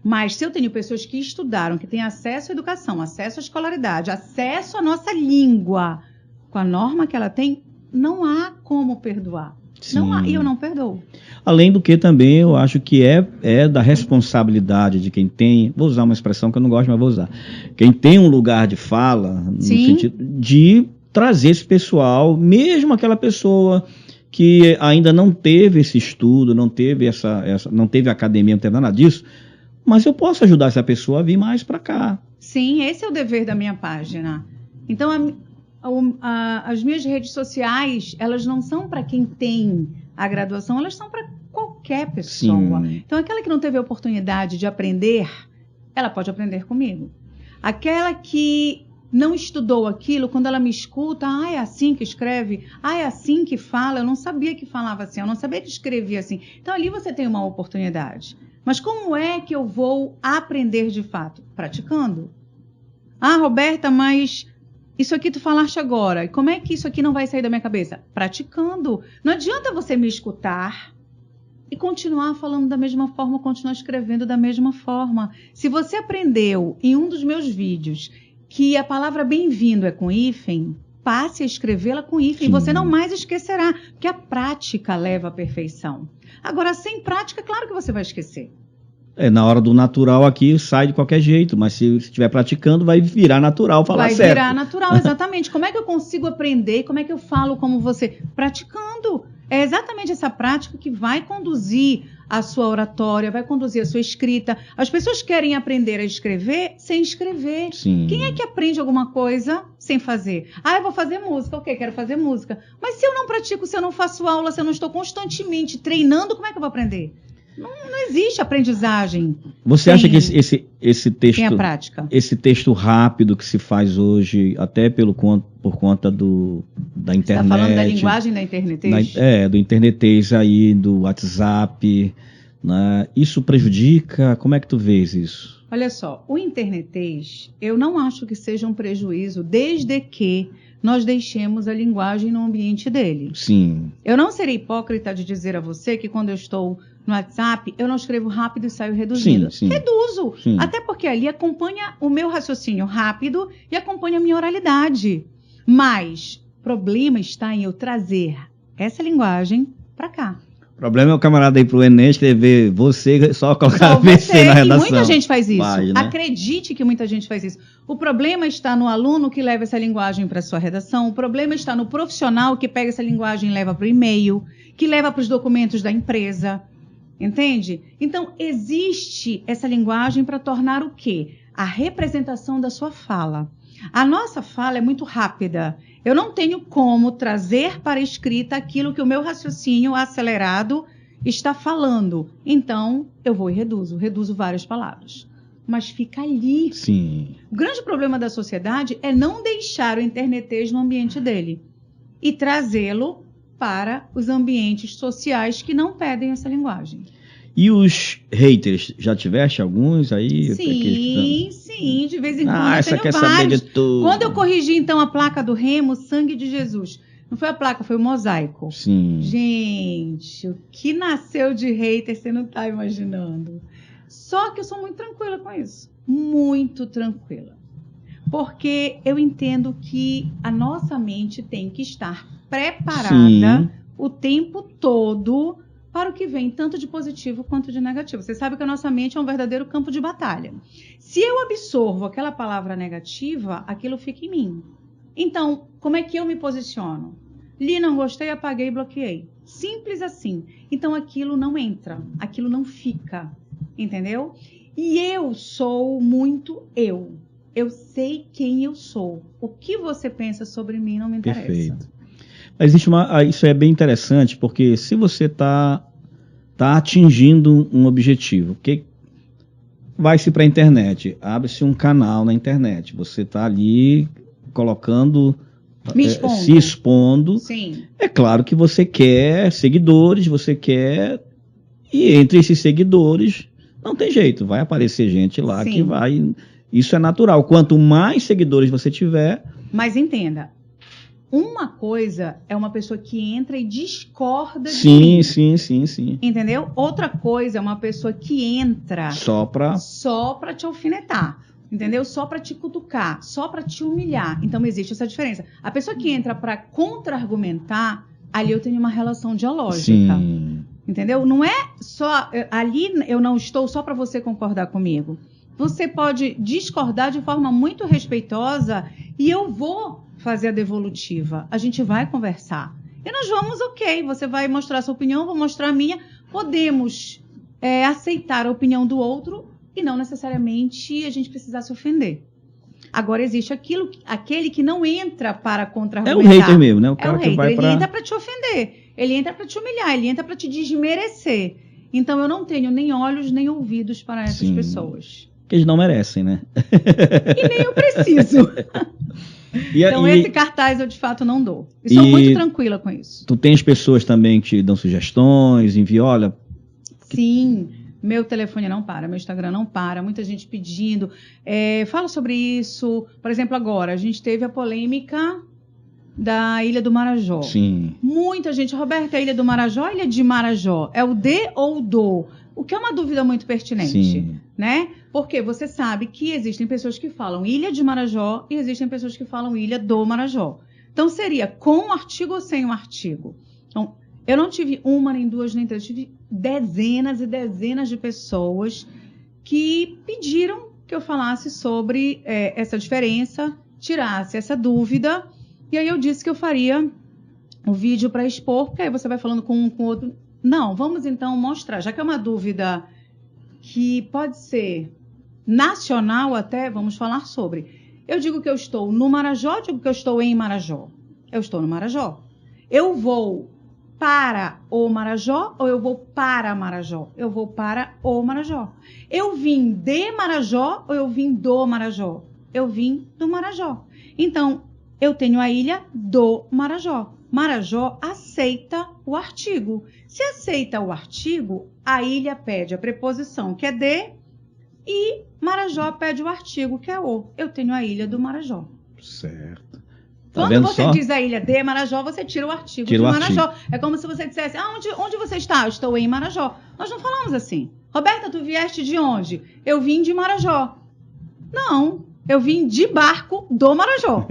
Mas se eu tenho pessoas que estudaram, que têm acesso à educação, acesso à escolaridade, acesso à nossa língua, com a norma que ela tem, não há como perdoar. Sim. Não há, e eu não perdoo. Além do que também eu acho que é da responsabilidade de quem tem, vou usar uma expressão que eu não gosto, mas vou usar, quem tem um lugar de fala, no sentido de trazer esse pessoal, mesmo aquela pessoa que ainda não teve esse estudo, não teve não teve academia, não teve nada disso, mas eu posso ajudar essa pessoa a vir mais para cá. Sim, esse é o dever da minha página. Então, as minhas redes sociais, elas não são para quem tem a graduação, elas são para qualquer pessoa. Sim. Então, aquela que não teve a oportunidade de aprender, ela pode aprender comigo. Aquela que não estudou aquilo, quando ela me escuta, é assim que escreve, é assim que fala, eu não sabia que falava assim, eu não sabia que escrevia assim. Então ali você tem uma oportunidade. Mas como é que eu vou aprender de fato? Praticando. Roberta, mas isso aqui tu falaste agora, e como é que isso aqui não vai sair da minha cabeça? Praticando. Não adianta você me escutar e continuar falando da mesma forma, continuar escrevendo da mesma forma. Se você aprendeu em um dos meus vídeos que a palavra bem-vindo é com hífen, passe a escrevê-la com hífen. Sim. Você não mais esquecerá, porque a prática leva à perfeição. Agora, sem prática, claro que você vai esquecer. Na hora do natural aqui sai de qualquer jeito, mas se estiver praticando, vai virar natural falar certo. Vai virar natural, exatamente. Como é que eu consigo aprender? Como é que eu falo como você? Praticando. É exatamente essa prática que vai conduzir a sua oratória, vai conduzir a sua escrita. As pessoas querem aprender a escrever sem escrever. Sim. Quem é que aprende alguma coisa sem fazer? Eu vou fazer música. Ok, quero fazer música. Mas se eu não pratico, se eu não faço aula, se eu não estou constantemente treinando, como é que eu vou aprender? Não existe aprendizagem. Você acha que esse texto, tem a prática. Esse texto rápido que se faz hoje, até por conta da internet. Você está falando da linguagem da internetês? Do internetês aí, do WhatsApp, né? Isso prejudica? Como é que tu vês isso? Olha só, o internetês, eu não acho que seja um prejuízo, desde que nós deixemos a linguagem no ambiente dele. Sim. Eu não serei hipócrita de dizer a você que quando eu estou no WhatsApp, eu não escrevo rápido e saio reduzindo. Sim. Reduzo. Sim. Até porque ali acompanha o meu raciocínio rápido e acompanha a minha oralidade. Mas o problema está em eu trazer essa linguagem para cá. O problema é o camarada ir pro Enem escrever você, só colocar VC na redação. E muita gente faz isso. Né? Acredite que muita gente faz isso. O problema está no aluno que leva essa linguagem para sua redação. O problema está no profissional que pega essa linguagem e leva para o e-mail, que leva para os documentos da empresa. Entende? Então, existe essa linguagem para tornar o quê? A representação da sua fala. A nossa fala é muito rápida. Eu não tenho como trazer para a escrita aquilo que o meu raciocínio acelerado está falando. Então, eu vou e reduzo várias palavras. Mas fica ali. Sim. O grande problema da sociedade é não deixar o internetês no ambiente dele e trazê-lo para os ambientes sociais que não pedem essa linguagem. E os haters, já tiveste alguns aí? Sim, de vez em quando essa eu tenho quer vários. Saber de tudo. Quando eu corrigi, então, a placa do Remo, Sangue de Jesus. Não foi a placa, foi o mosaico. Sim. Gente, o que nasceu de hater, você não está imaginando. Só que eu sou muito tranquila com isso. Muito tranquila. Porque eu entendo que a nossa mente tem que estar preparada o tempo todo para o que vem, tanto de positivo quanto de negativo. Você sabe que a nossa mente é um verdadeiro campo de batalha. Se eu absorvo aquela palavra negativa, aquilo fica em mim. Então, como é que eu me posiciono? Li, não gostei, apaguei, bloqueei. Simples assim. Então, aquilo não entra, aquilo não fica, entendeu? E eu sou muito eu. Eu sei quem eu sou. O que você pensa sobre mim não me interessa. Perfeito. Existe isso é bem interessante, porque se você está atingindo um objetivo, porque vai-se para a internet, abre-se um canal na internet, você está ali colocando, se expondo. Sim. É claro que você quer seguidores, e entre esses seguidores, não tem jeito, vai aparecer gente lá que vai... Isso é natural. Quanto mais seguidores você tiver... Mas entenda, uma coisa é uma pessoa que entra e discorda de mim. Sim. Entendeu? Outra coisa é uma pessoa que entra... Só para te alfinetar. Entendeu? Só para te cutucar, só para te humilhar. Então, existe essa diferença. A pessoa que entra para contra-argumentar, ali eu tenho uma relação dialógica. Sim. Entendeu? Não é só... Ali eu não estou só para você concordar comigo. Você pode discordar de forma muito respeitosa e eu vou fazer a devolutiva. A gente vai conversar. E nós vamos, você vai mostrar a sua opinião, eu vou mostrar a minha. Podemos aceitar a opinião do outro e não necessariamente a gente precisar se ofender. Agora, existe aquele que não entra para contra-argumentar. É o hater mesmo, né? O cara que vai Ele entra para te ofender, ele entra para te humilhar, ele entra para te desmerecer. Então, eu não tenho nem olhos nem ouvidos para essas pessoas. Que eles não merecem, né? E nem eu preciso. Então, esse cartaz eu, de fato, não dou. E sou muito tranquila com isso. Tu tens pessoas também que te dão sugestões, enviam, olha... Sim, meu telefone não para, meu Instagram não para, muita gente pedindo, fala sobre isso. Por exemplo, agora, a gente teve a polêmica da Ilha do Marajó. Sim. Muita gente, Roberta, a Ilha do Marajó ou Ilha de Marajó? É o de ou o do? O que é uma dúvida muito pertinente, Sim. né? Porque você sabe que existem pessoas que falam Ilha de Marajó e existem pessoas que falam Ilha do Marajó. Então, seria com o artigo ou sem o artigo? Então, eu não tive uma, nem duas, nem três. Eu tive dezenas e dezenas de pessoas que pediram que eu falasse sobre essa diferença, tirasse essa dúvida. E aí eu disse que eu faria o vídeo para expor, porque aí você vai falando com um, com o outro. Não, vamos então mostrar. Já que é uma dúvida que pode ser nacional até, vamos falar sobre. Eu digo que eu estou no Marajó, digo que eu estou em Marajó. Eu estou no Marajó. Eu vou para o Marajó ou eu vou para Marajó? Eu vou para o Marajó. Eu vim de Marajó ou eu vim do Marajó? Eu vim do Marajó. Então, eu tenho a ilha do Marajó. Marajó aceita o artigo. Se aceita o artigo, a ilha pede a preposição, que é de, e Marajó pede o artigo, que é o. Eu tenho a ilha do Marajó. Certo. Quando você diz a ilha de Marajó, você tira o artigo de Marajó. É como se você dissesse, onde você está? Eu estou em Marajó. Nós não falamos assim. Roberta, tu vieste de onde? Eu vim de Marajó. Não, eu vim de barco do Marajó.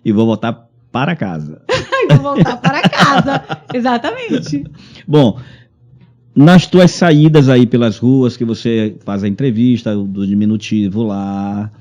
E vou voltar para casa. E vou voltar para casa, exatamente. Bom, nas tuas saídas aí pelas ruas, que você faz a entrevista do diminutivo lá...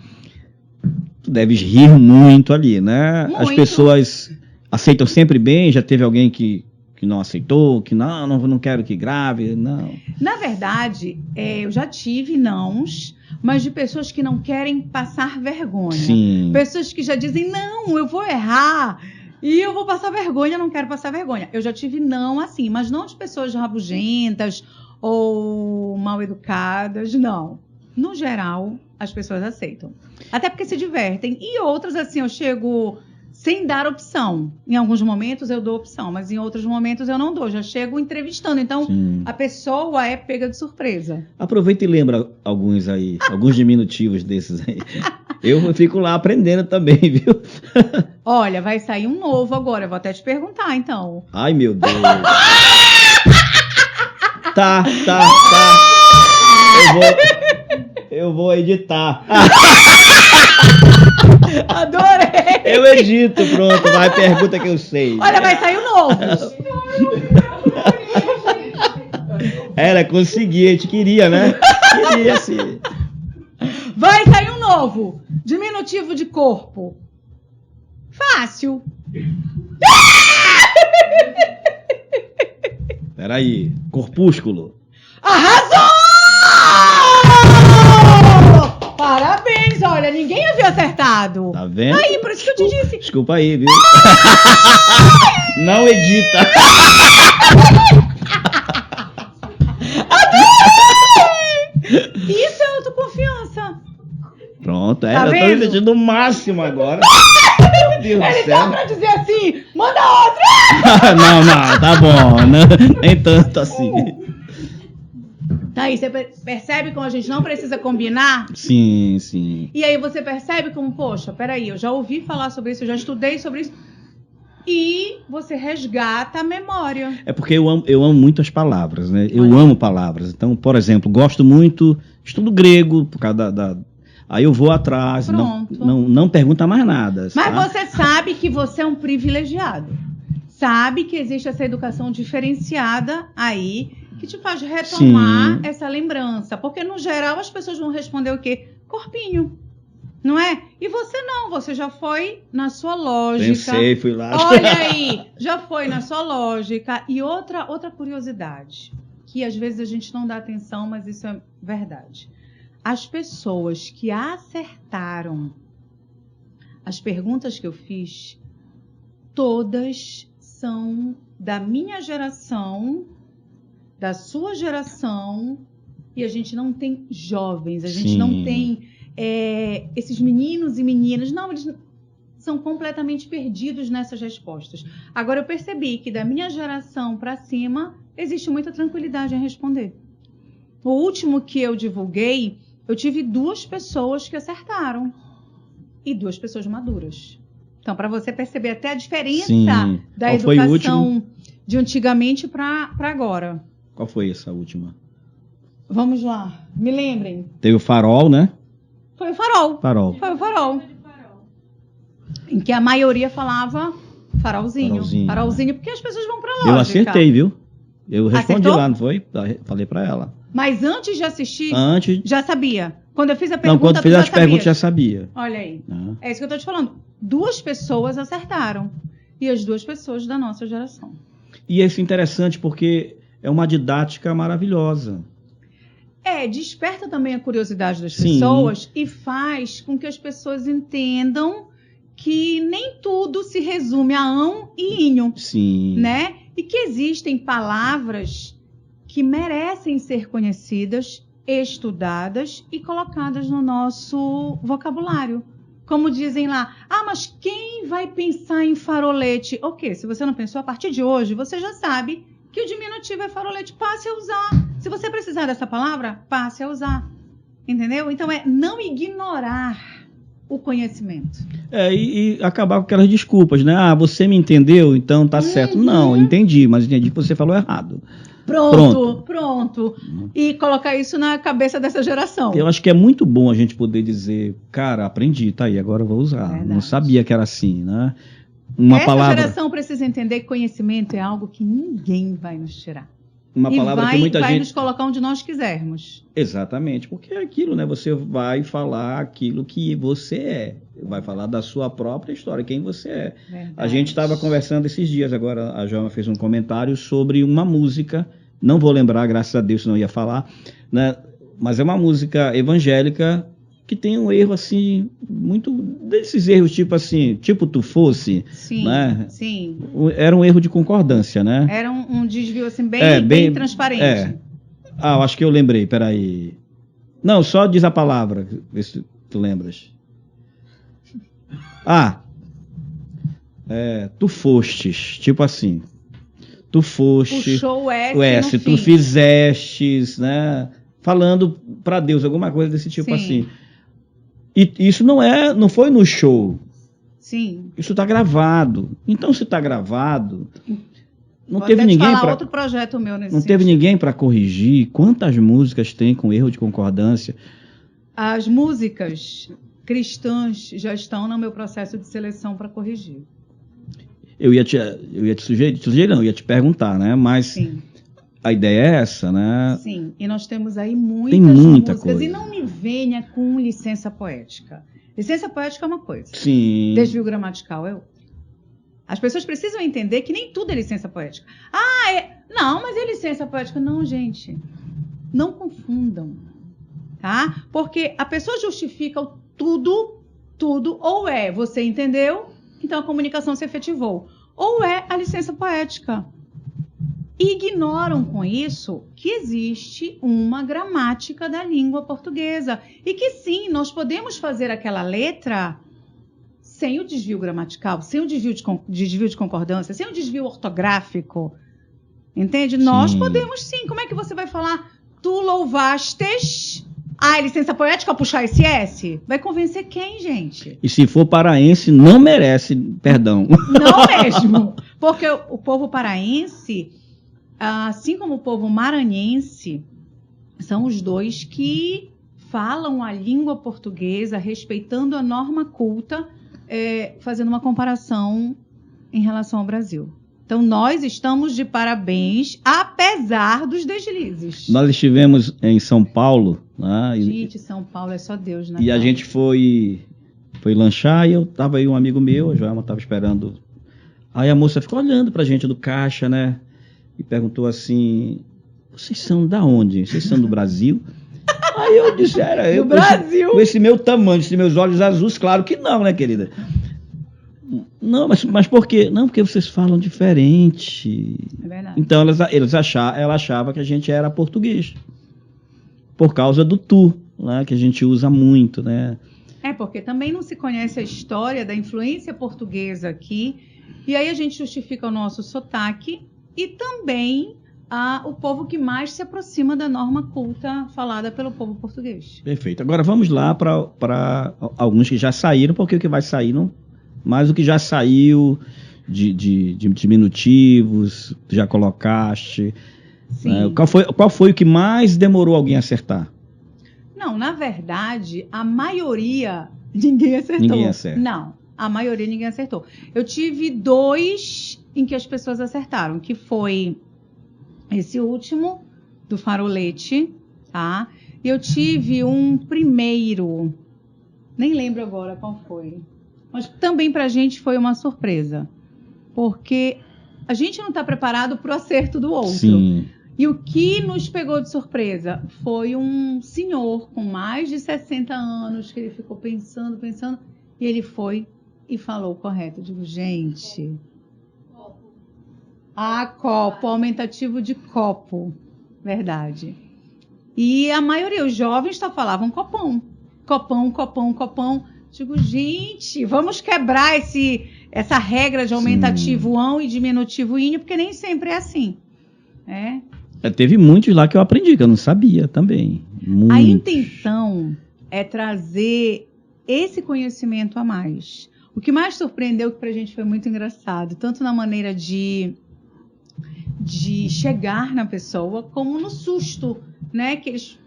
Tu deves rir muito ali, né? Muito. As pessoas aceitam sempre bem, já teve alguém que não aceitou, que não quero que grave, não. Na verdade, eu já tive nãos, mas de pessoas que não querem passar vergonha. Sim. Pessoas que já dizem, não, eu vou errar e eu vou passar vergonha, não quero passar vergonha. Eu já tive não assim, mas não de pessoas rabugentas ou mal educadas, não. No geral, as pessoas aceitam. Até porque se divertem. E outras, assim, eu chego sem dar opção. Em alguns momentos eu dou opção, mas em outros momentos eu não dou. Já chego entrevistando. Então, sim, a pessoa é pega de surpresa. Aproveita e lembra alguns aí, alguns diminutivos desses aí. Eu fico lá aprendendo também, viu? Olha, vai sair um novo agora. Eu vou até te perguntar, então. Ai, meu Deus. Tá. Eu vou editar. Adorei! Eu edito, pronto. Vai, pergunta que eu sei. Olha, vai sair um novo. Era, consegui, a gente queria, né? Queria, sim. Vai sair um novo. Diminutivo de corpo. Fácil. Peraí. Corpúsculo. Arrasou! Parabéns, olha, ninguém havia acertado. Tá vendo? Aí, por isso que eu te disse. Desculpa aí, viu? Não edita. Isso é autoconfiança. Pronto, eu tô me sentindo o máximo agora. Meu Deus do céu. Ele tá pra dizer assim, manda outra. Não, tá bom. Não, nem tanto assim. Tá aí, você percebe como a gente não precisa combinar? Sim, sim. E aí você percebe como, poxa, peraí, eu já ouvi falar sobre isso, eu já estudei sobre isso. E você resgata a memória. É porque eu amo muito as palavras, né? Eu amo palavras. Então, por exemplo, gosto muito, estudo grego, por causa da aí eu vou atrás, não pergunta mais nada. Mas você sabe que você é um privilegiado. Sabe que existe essa educação diferenciada aí, que te faz retomar essa lembrança. Porque, no geral, as pessoas vão responder o quê? Corpinho. Não é? E você não, você já foi na sua lógica. Pensei, fui lá. Olha aí, já foi na sua lógica. E outra curiosidade, que às vezes a gente não dá atenção, mas isso é verdade. As pessoas que acertaram as perguntas que eu fiz, todas são da minha geração, da sua geração e a gente não tem jovens, a gente Sim. não tem esses meninos e meninas. Não, eles são completamente perdidos nessas respostas. Agora, eu percebi que da minha geração para cima, existe muita tranquilidade em responder. O último que eu divulguei, eu tive 2 pessoas que acertaram. E 2 pessoas maduras. Então, para você perceber até a diferença Sim. da Qual foi o educação de antigamente para agora. Qual foi essa última? Vamos lá, me lembrem. Teve o Farol, né? Foi o Farol. Farol. Foi o Farol. Em que a maioria falava farolzinho. Farolzinho, porque as pessoas vão para a lógica. Eu acertei, viu? Eu respondi Acertou? lá, não foi? Falei para ela. Mas antes de assistir, Antes. já sabia. Quando eu fiz a Não, pergunta, quando tu fez já as perguntas sabia. já sabia. Olha aí. Ah. É isso que eu tô te falando. 2 pessoas acertaram. E as 2 pessoas da nossa geração. E isso é interessante porque é uma didática maravilhosa. Desperta também a curiosidade das Sim. pessoas e faz com que as pessoas entendam que nem tudo se resume a ão e inho, Sim. né? E que existem palavras que merecem ser conhecidas, estudadas e colocadas no nosso vocabulário. Como dizem lá, mas quem vai pensar em farolete? Ok, se você não pensou, a partir de hoje, você já sabe que o diminutivo é farolete, passe a usar. Se você precisar dessa palavra, passe a usar. Entendeu? Então, não ignorar o conhecimento. E acabar com aquelas desculpas, né? Você me entendeu, então tá certo. Não, entendi, mas entendi que você falou errado. Pronto. E colocar isso na cabeça dessa geração. Eu acho que é muito bom a gente poder dizer, cara, aprendi, tá aí, agora eu vou usar. Verdade. Não sabia que era assim, né? Essa geração precisa entender que conhecimento é algo que ninguém vai nos tirar. Uma palavra que muita gente vai nos colocar onde nós quisermos. Exatamente, porque é aquilo, né? Você vai falar aquilo que você é. Vai falar da sua própria história, quem você é. Verdade. A gente estava conversando esses dias, agora a Joelma fez um comentário sobre uma música, não vou lembrar, graças a Deus, senão eu ia falar, né? Mas é uma música evangélica que tem um erro, assim, muito desses erros, tipo tu fosse, sim, né? Sim. Era um erro de concordância, né? Era um desvio, assim, bem transparente. Eu acho que eu lembrei, peraí. Não, só diz a palavra, vê se tu lembras. Tu fostes, tipo assim. Tu foste. Puxou o S, tu fizestes, né? Falando para Deus, alguma coisa desse tipo. Sim. Assim. E isso não foi no show. Sim. Isso está gravado. Então, se está gravado, não Vou teve até ninguém para outro projeto meu nesse não sentido. teve ninguém para corrigir. Quantas músicas tem com erro de concordância? As músicas cristãs já estão no meu processo de seleção para corrigir. Eu ia te sugerir, não, eu ia te perguntar, né? Mas sim. A ideia é essa, né? Sim, e nós temos aí muita músicas. Coisa. E não me venha com licença poética. Licença poética é uma coisa. Sim. Desvio gramatical é outra. As pessoas precisam entender que nem tudo é licença poética. Não, mas é licença poética. Não, gente. Não confundam. Tá? Porque a pessoa justifica o tudo, ou você entendeu, então a comunicação se efetivou. Ou é a licença poética. Ignoram com isso que existe uma gramática da língua portuguesa e que sim, nós podemos fazer aquela letra sem o desvio gramatical, sem o desvio de concordância, sem o desvio ortográfico, entende? Sim. Nós podemos sim. Como é que você vai falar tu louvastes? Licença poética ao puxar esse S? Vai convencer quem, gente? E se for paraense, não merece perdão. Não mesmo, porque o povo paraense, assim como o povo maranhense, são os dois que falam a língua portuguesa, respeitando a norma culta, fazendo uma comparação em relação ao Brasil. Então, nós estamos de parabéns, apesar dos deslizes. Nós estivemos em São Paulo. Né? Gente, São Paulo é só Deus, né? E a gente foi lanchar e eu tava aí um amigo meu, a Joelma tava esperando. Aí a moça ficou olhando pra gente do caixa, né? E perguntou assim, vocês são da onde? Vocês são do Brasil? Aí eu disse, eu do Brasil. Com esse meu tamanho, esses meus olhos azuis, claro que não, né, querida? Não, mas por quê? Não, porque vocês falam diferente. É verdade. Então ela achava que a gente era português. por causa do tu, né, que a gente usa muito, né? Porque também não se conhece a história da influência portuguesa aqui, e aí a gente justifica o nosso sotaque e também o povo que mais se aproxima da norma culta falada pelo povo português. Perfeito. Agora vamos lá para alguns que já saíram, porque o que vai sair não, mais o que já saiu de diminutivos, já colocaste. Sim. Né? Qual foi o que mais demorou alguém a acertar? Não, na verdade, a maioria ninguém acertou. Ninguém acerta. Não, a maioria ninguém acertou. Eu tive 2 em que as pessoas acertaram, que foi esse último, do Farolete, tá? E eu tive um primeiro, nem lembro agora qual foi, mas também pra gente foi uma surpresa, porque a gente não está preparado para o acerto do outro. Sim. E o que nos pegou de surpresa foi um senhor com mais de 60 anos, que ele ficou pensando, e ele foi e falou o correto. Eu digo, gente, copo, aumentativo de copo, verdade. E a maioria, os jovens só falavam copão. Digo, gente, vamos quebrar essa regra de aumentativo ão e diminutivo ínho, porque nem sempre é assim. Teve muitos lá que eu aprendi, que eu não sabia também. Muitos. A intenção é trazer esse conhecimento a mais. O que mais surpreendeu, que pra gente foi muito engraçado, tanto na maneira de chegar na pessoa, como no susto, né? Que eles,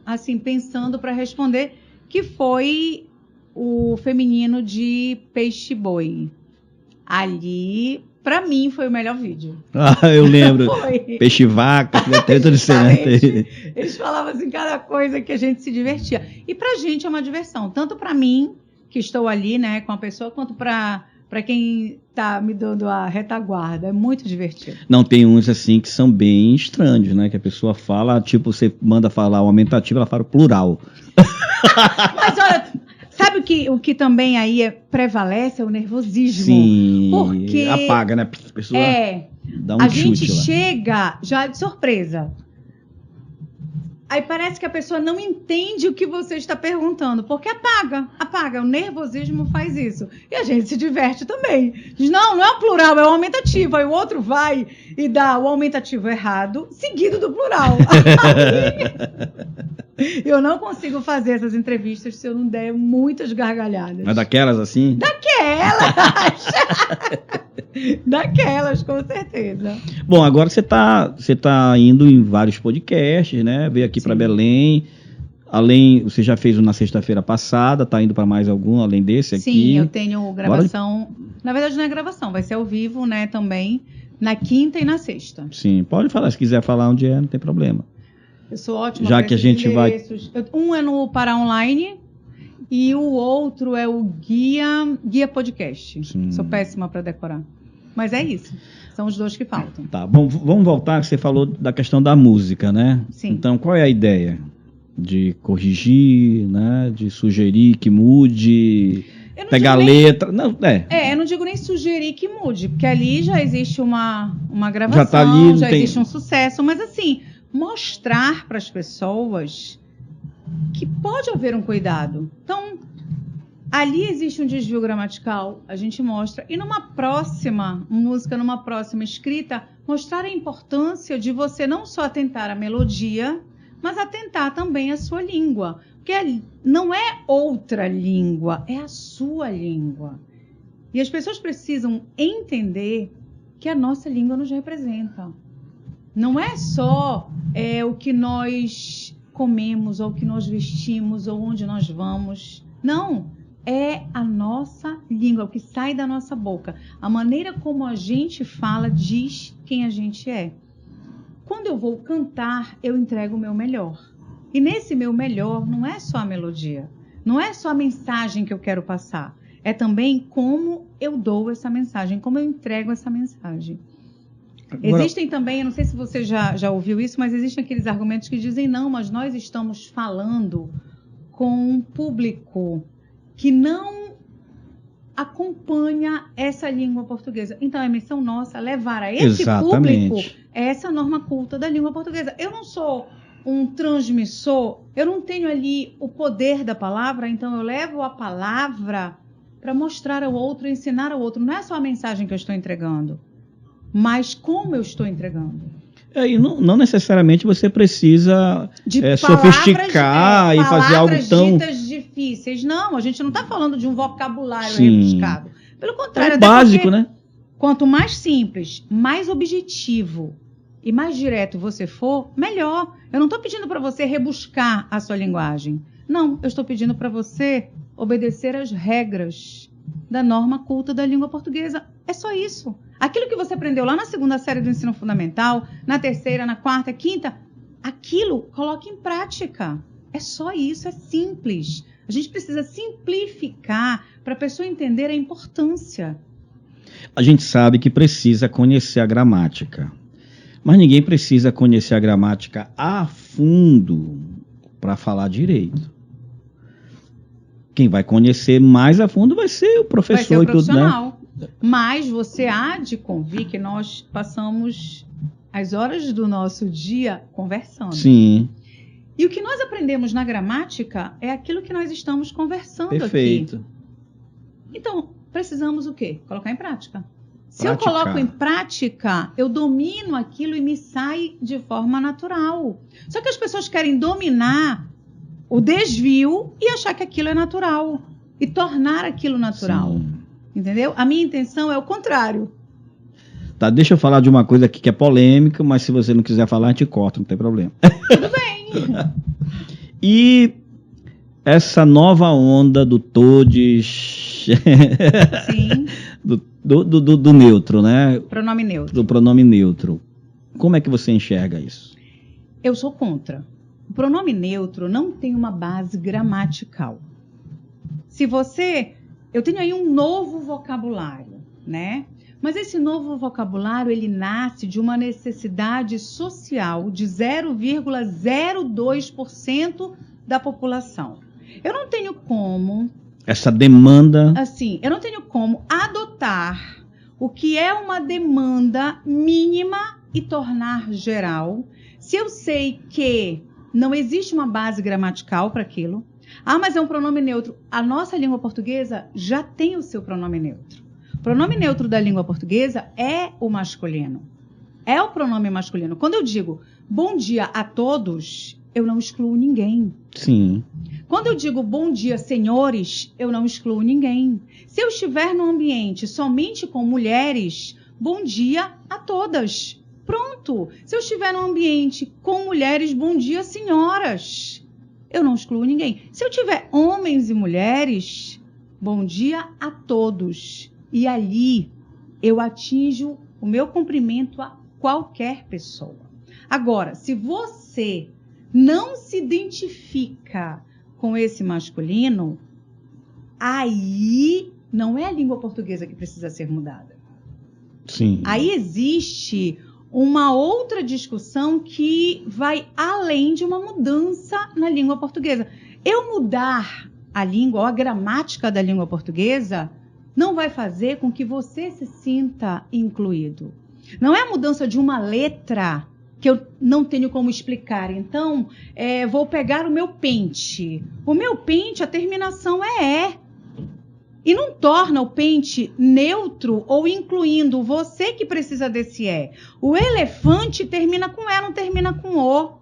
assim, pensando para responder, que foi o feminino de peixe-boi. Ali, pra mim, foi o melhor vídeo. Eu lembro. Foi. Peixe-vaca, tudo certo. Eles falavam assim, cada coisa que a gente se divertia. E pra gente é uma diversão, tanto pra mim, que estou ali, né, com a pessoa, quanto pra quem tá me dando a retaguarda. É muito divertido. Não, tem uns assim que são bem estranhos, né? Que a pessoa fala, tipo, você manda falar o aumentativo, ela fala o plural. Mas olha, sabe o que também aí prevalece? É o nervosismo. Sim, porque apaga, né? A pessoa dá um a chute gente lá. chega já de surpresa. Aí parece que a pessoa não entende o que você está perguntando, porque apaga. O nervosismo faz isso. E a gente se diverte também. Diz, não é o plural, é o aumentativo. Aí o outro vai e dá o aumentativo errado, seguido do plural. Eu não consigo fazer essas entrevistas se eu não der muitas gargalhadas. Mas daquelas assim? Daquelas, com certeza. Bom, agora você tá indo em vários podcasts, né? Veio aqui para Belém. Você já fez um na sexta-feira passada, tá indo para mais algum além desse aqui? Sim, eu tenho gravação. Na verdade, não é gravação, vai ser ao vivo, né? Também na quinta e na sexta. Sim, pode falar, se quiser falar onde é, não tem problema. Eu sou ótima. Já que a gente vai. Um é no Pará Online e o outro é o Guia Podcast. Sim. Sou péssima para decorar. Mas é isso. São os 2 que faltam. Tá, bom, vamos voltar, você falou da questão da música, né? Sim. Então, qual é a ideia? De corrigir, né? De sugerir que mude, pegar a letra... eu não digo nem sugerir que mude, porque ali já existe uma gravação, já tá ali, existe um sucesso, mas assim, mostrar para as pessoas que pode haver um cuidado. Então, ali existe um desvio gramatical, a gente mostra. E numa próxima música, numa próxima escrita, mostrar a importância de você não só atentar à melodia, mas atentar também à sua língua. Porque não é outra língua, é a sua língua. E as pessoas precisam entender que a nossa língua nos representa. Não é só o que nós comemos, ou o que nós vestimos, ou onde nós vamos. Não. É a nossa língua, o que sai da nossa boca. A maneira como a gente fala diz quem a gente é. Quando eu vou cantar, eu entrego o meu melhor. E nesse meu melhor não é só a melodia, não é só a mensagem que eu quero passar. É também como eu dou essa mensagem, como eu entrego essa mensagem. Agora... Existem também, eu não sei se você já ouviu isso, mas existem aqueles argumentos que dizem, não, mas nós estamos falando com um público que não acompanha essa língua portuguesa. Então, é missão nossa levar a esse público essa norma culta da língua portuguesa. Eu não sou um transmissor, eu não tenho ali o poder da palavra, então eu levo a palavra para mostrar ao outro, ensinar ao outro. Não é só a mensagem que eu estou entregando, mas como eu estou entregando. E não necessariamente você precisa sofisticar e fazer algo tão... ditas difíceis. Não, a gente não está falando de um vocabulário rebuscado. Pelo contrário, é básico, né? Quanto mais simples, mais objetivo e mais direto você for, melhor. Eu não estou pedindo para você rebuscar a sua linguagem. Não, eu estou pedindo para você obedecer às regras da norma culta da língua portuguesa. É só isso. Aquilo que você aprendeu lá na 2ª série do ensino fundamental, na 3ª, na 4ª, 5ª, aquilo coloque em prática. É só isso, é simples. A gente precisa simplificar para a pessoa entender a importância. A gente sabe que precisa conhecer a gramática, mas ninguém precisa conhecer a gramática a fundo para falar direito. Quem vai conhecer mais a fundo vai ser o professor e tudo, né? Mas você há de convir que nós passamos as horas do nosso dia conversando. Sim. E o que nós aprendemos na gramática é aquilo que nós estamos conversando Perfeito. aqui. Então, precisamos o quê? Colocar em prática. Se eu coloco em prática, eu domino aquilo e me sai de forma natural. Só que as pessoas querem dominar o desvio e achar que aquilo é natural. E tornar aquilo natural. Sim. Entendeu? A minha intenção é o contrário. Tá, deixa eu falar de uma coisa aqui que é polêmica, mas se você não quiser falar, a gente corta, não tem problema. Tudo bem. E essa nova onda do todes... Sim. do neutro, né? Pronome neutro. Do pronome neutro. Como é que você enxerga isso? Eu sou contra. O pronome neutro não tem uma base gramatical. Eu tenho aí um novo vocabulário, né? Mas esse novo vocabulário, ele nasce de uma necessidade social de 0,02% da população. Eu não tenho como... Essa demanda... Assim, eu não tenho como adotar o que é uma demanda mínima e tornar geral, se eu sei que não existe uma base gramatical para aquilo. Ah, mas é um pronome neutro. A nossa língua portuguesa já tem o seu pronome neutro. O pronome neutro da língua portuguesa é o masculino. É o pronome masculino. Quando eu digo bom dia a todos, eu não excluo ninguém. Sim. Quando eu digo bom dia, senhores, eu não excluo ninguém. Se eu estiver num ambiente somente com mulheres, bom dia a todas. Pronto. Se eu estiver num ambiente com mulheres, bom dia, senhoras. Eu não excluo ninguém. Se eu tiver homens e mulheres, bom dia a todos. E ali eu atinjo o meu cumprimento a qualquer pessoa. Agora, se você não se identifica com esse masculino, aí não é a língua portuguesa que precisa ser mudada. Sim. Aí existe uma outra discussão que vai além de uma mudança na língua portuguesa. Eu mudar a língua, ou a gramática da língua portuguesa, não vai fazer com que você se sinta incluído. Não é a mudança de uma letra que eu não tenho como explicar. Então, vou pegar o meu pente. O meu pente, a terminação é E. E não torna o pente neutro ou incluindo você que precisa desse E. O elefante termina com E, não termina com O.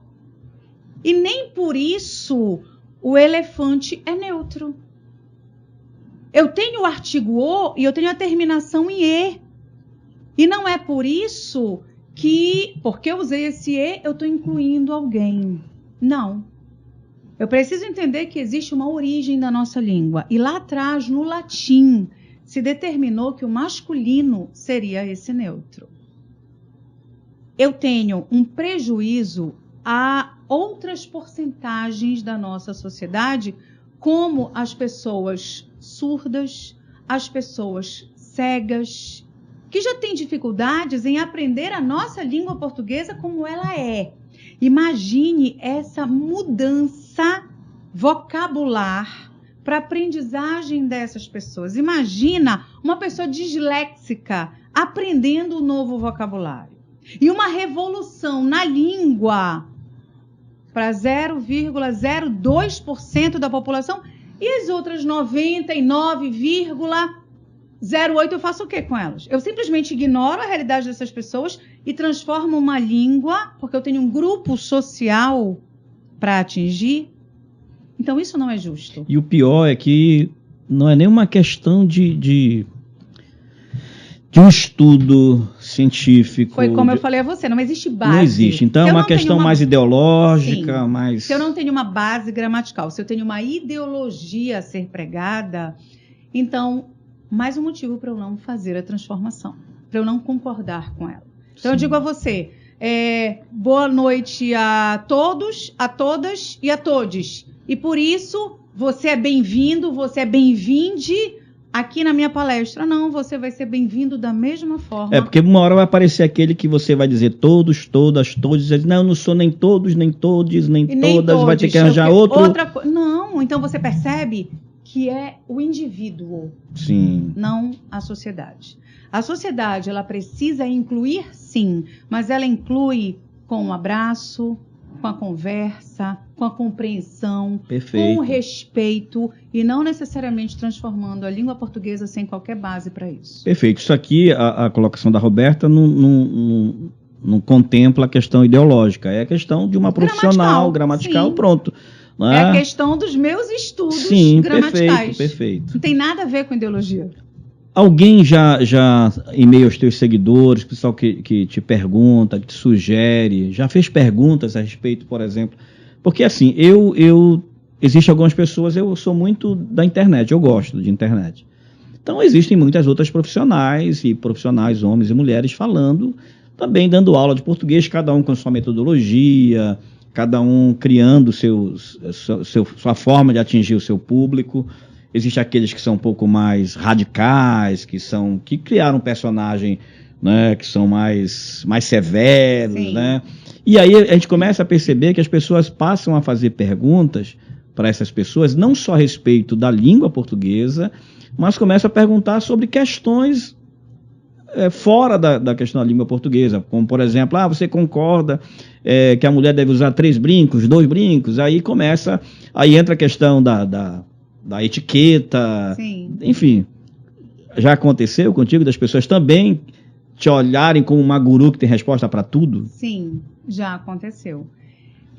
E nem por isso o elefante é neutro. Eu tenho o artigo O e eu tenho a terminação em E. E não é por isso que, porque eu usei esse E, eu estou incluindo alguém. Não. Eu preciso entender que existe uma origem da nossa língua. E lá atrás, no latim, se determinou que o masculino seria esse neutro. Eu tenho um prejuízo a outras porcentagens da nossa sociedade, como as pessoas surdas, as pessoas cegas, que já têm dificuldades em aprender a nossa língua portuguesa como ela é. Imagine essa mudança vocabular para a aprendizagem dessas pessoas. Imagina uma pessoa disléxica aprendendo um novo vocabulário. E uma revolução na língua para 0,02% da população e as outras 99,08% eu faço o quê com elas? Eu simplesmente ignoro a realidade dessas pessoas e transformo uma língua, porque eu tenho um grupo social para atingir. Então isso não é justo. E o pior é que não é nenhuma questão de um estudo científico. Foi como eu falei a você, não existe base. Não existe. Então é uma questão mais ideológica, Sim. mais... Se eu não tenho uma base gramatical, se eu tenho uma ideologia a ser pregada, então, mais um motivo para eu não fazer a transformação, para eu não concordar com ela. Então eu digo a você, boa noite a todos, a todas e a todes. E por isso, você é bem-vindo, você é bem-vinde aqui na minha palestra. Não, você vai ser bem-vindo da mesma forma. Porque uma hora vai aparecer aquele que você vai dizer todos, todas, todos. Não, eu não sou nem todos, nem todes, nem todas. Vai ter que arranjar outro... Não, então você percebe que é o indivíduo. Sim. Não a sociedade. A sociedade, ela precisa incluir, sim, mas ela inclui com um abraço, com a conversa, com a compreensão, Perfeito. com o respeito e não necessariamente transformando a língua portuguesa sem qualquer base para isso. Perfeito. Isso aqui, a colocação da Roberta não contempla a questão ideológica, é a questão de uma profissional, gramatical, sim. Pronto. É a questão dos meus estudos gramaticais. Perfeito. Não tem nada a ver com ideologia. Alguém já em meio aos teus seguidores, pessoal que te pergunta, que te sugere, já fez perguntas a respeito, por exemplo? Porque assim, existem algumas pessoas, eu sou muito da internet, eu gosto de internet. Então existem muitas outras profissionais, homens e mulheres, falando, também dando aula de português, cada um com sua metodologia, cada um criando sua forma de atingir o seu público. Existem aqueles que são um pouco mais radicais, que criaram um personagem, né, que são mais severos, sim. Né? E aí a gente começa a perceber que as pessoas passam a fazer perguntas para essas pessoas, não só a respeito da língua portuguesa, mas começam a perguntar sobre questões fora da questão da língua portuguesa, como, por exemplo, você concorda que a mulher deve usar 3 brincos, 2 brincos? Aí entra a questão da etiqueta, sim. Enfim, já aconteceu contigo das pessoas também te olharem como uma guru que tem resposta para tudo? Sim, já aconteceu.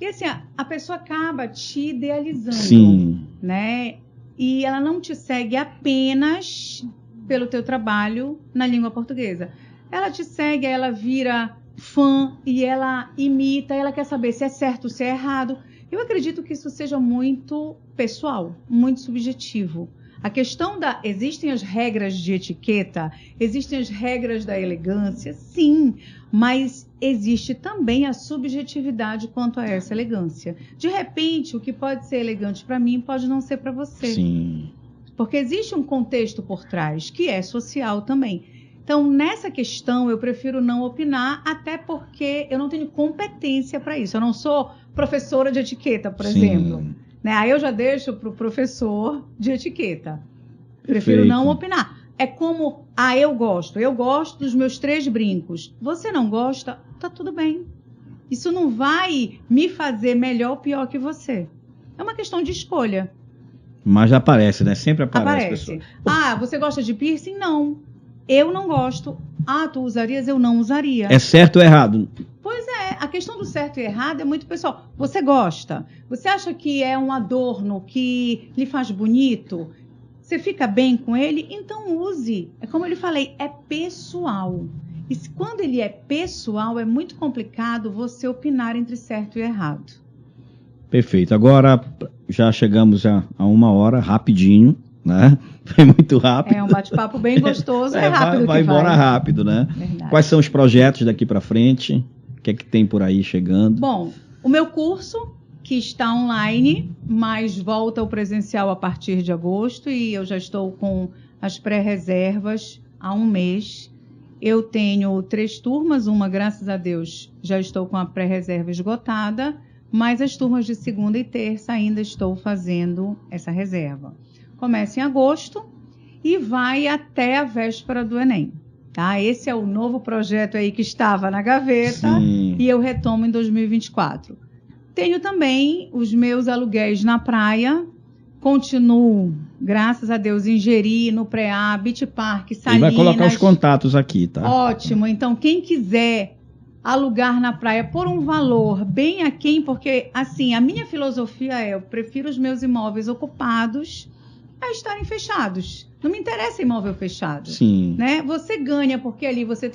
E assim, a pessoa acaba te idealizando, sim. Né? E ela não te segue apenas pelo teu trabalho na língua portuguesa. Ela te segue, ela vira fã e ela imita, ela quer saber se é certo, se é errado. Eu acredito que isso seja muito pessoal, muito subjetivo. A questão existem as regras de etiqueta, existem as regras da elegância, sim, mas existe também a subjetividade quanto a essa elegância. De repente, o que pode ser elegante para mim pode não ser para você. Sim. Porque existe um contexto por trás, que é social também. Então, nessa questão, eu prefiro não opinar, até porque eu não tenho competência para isso. Eu não sou professora de etiqueta, por exemplo. Né? Aí eu já deixo para o professor de etiqueta. Prefiro não opinar. É como, eu gosto dos meus 3 brincos. Você não gosta? Tá tudo bem. Isso não vai me fazer melhor ou pior que você. É uma questão de escolha. Mas aparece, né? Sempre aparece. Você gosta de piercing? Não. Eu não gosto. Tu usarias? Eu não usaria. É certo ou errado? Pois é, a questão do certo e errado é muito pessoal. Você gosta? Você acha que é um adorno que lhe faz bonito? Você fica bem com ele? Então use. É como eu lhe falei, é pessoal. E quando ele é pessoal, é muito complicado você opinar entre certo e errado. Perfeito. Agora já chegamos a 1 hora, rapidinho, né? Foi muito rápido. É um bate-papo bem gostoso, rápido. Vai embora rápido, né? Verdade. Quais são os projetos daqui para frente? O que é que tem por aí chegando? Bom, o meu curso, que está online, mas volta ao presencial a partir de agosto, e eu já estou com as pré-reservas há 1 mês. Eu tenho 3 turmas, uma, graças a Deus, já estou com a pré-reserva esgotada, mas as turmas de segunda e terça ainda estou fazendo essa reserva. Começa em agosto e vai até a véspera do Enem. Tá? Esse é o novo projeto aí que estava na gaveta. Sim. E eu retomo em 2024. Tenho também os meus aluguéis na praia. Continuo, graças a Deus, em Jeri, no Preá, Beach Park, Salinas. Ele vai colocar os contatos aqui, tá? Ótimo. Então, quem quiser alugar na praia por um valor bem aquém, porque, assim, a minha filosofia é, eu prefiro os meus imóveis ocupados a estarem fechados. Não me interessa imóvel fechado. Sim. Né? Você ganha porque ali você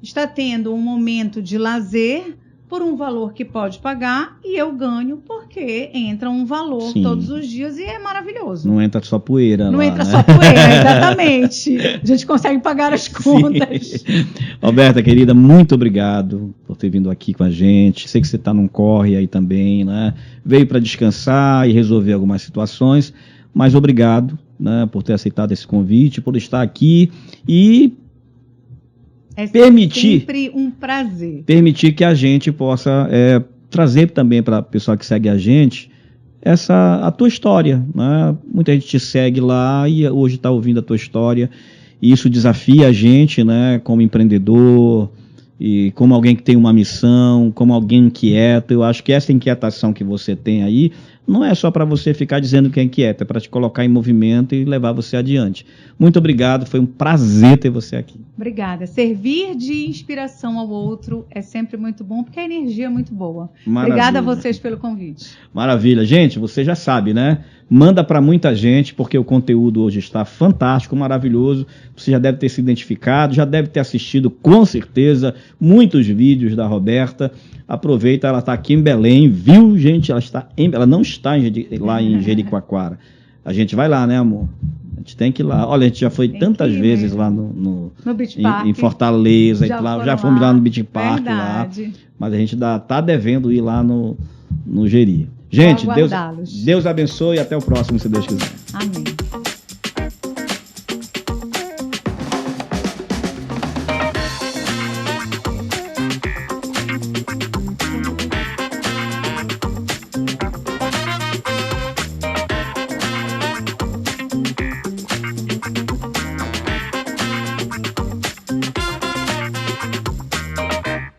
está tendo um momento de lazer por um valor que pode pagar, e eu ganho porque entra um valor Sim. todos os dias e é maravilhoso. Não entra só poeira. Não lá, entra né? só poeira, exatamente. A gente consegue pagar as contas. Sim. Roberta, querida, muito obrigado por ter vindo aqui com a gente. Sei que você está num corre aí também, né? Veio para descansar e resolver algumas situações, mas obrigado, né, por ter aceitado esse convite, por estar aqui e É permitir, sempre um prazer. permitir que a gente possa trazer também para a pessoa que segue a gente a tua história, né? Muita gente te segue lá e hoje está ouvindo a tua história, e isso desafia a gente, né, como empreendedor e como alguém que tem uma missão, como alguém inquieto. Eu acho que essa inquietação que você tem aí não é só para você ficar dizendo que é inquieto, é para te colocar em movimento e levar você adiante. Muito obrigado, foi um prazer ter você aqui. Obrigada. Servir de inspiração ao outro é sempre muito bom, porque a energia é muito boa. Maravilha. Obrigada a vocês pelo convite. Maravilha. Gente, você já sabe, né? Manda para muita gente, porque o conteúdo hoje está fantástico, maravilhoso. Você já deve ter se identificado, já deve ter assistido, com certeza, muitos vídeos da Roberta. Aproveita, ela está aqui em Belém, viu, gente? Ela não está lá em Jericoacoara. A gente vai lá, né, amor? A gente tem que ir lá. Olha, a gente já foi tantas vezes lá no Beach Park. em Fortaleza. Já fomos lá no Beach Park. Verdade. Lá. Mas a gente está devendo ir lá no Jeri. Gente, Deus abençoe e até o próximo, se Deus quiser. Amém.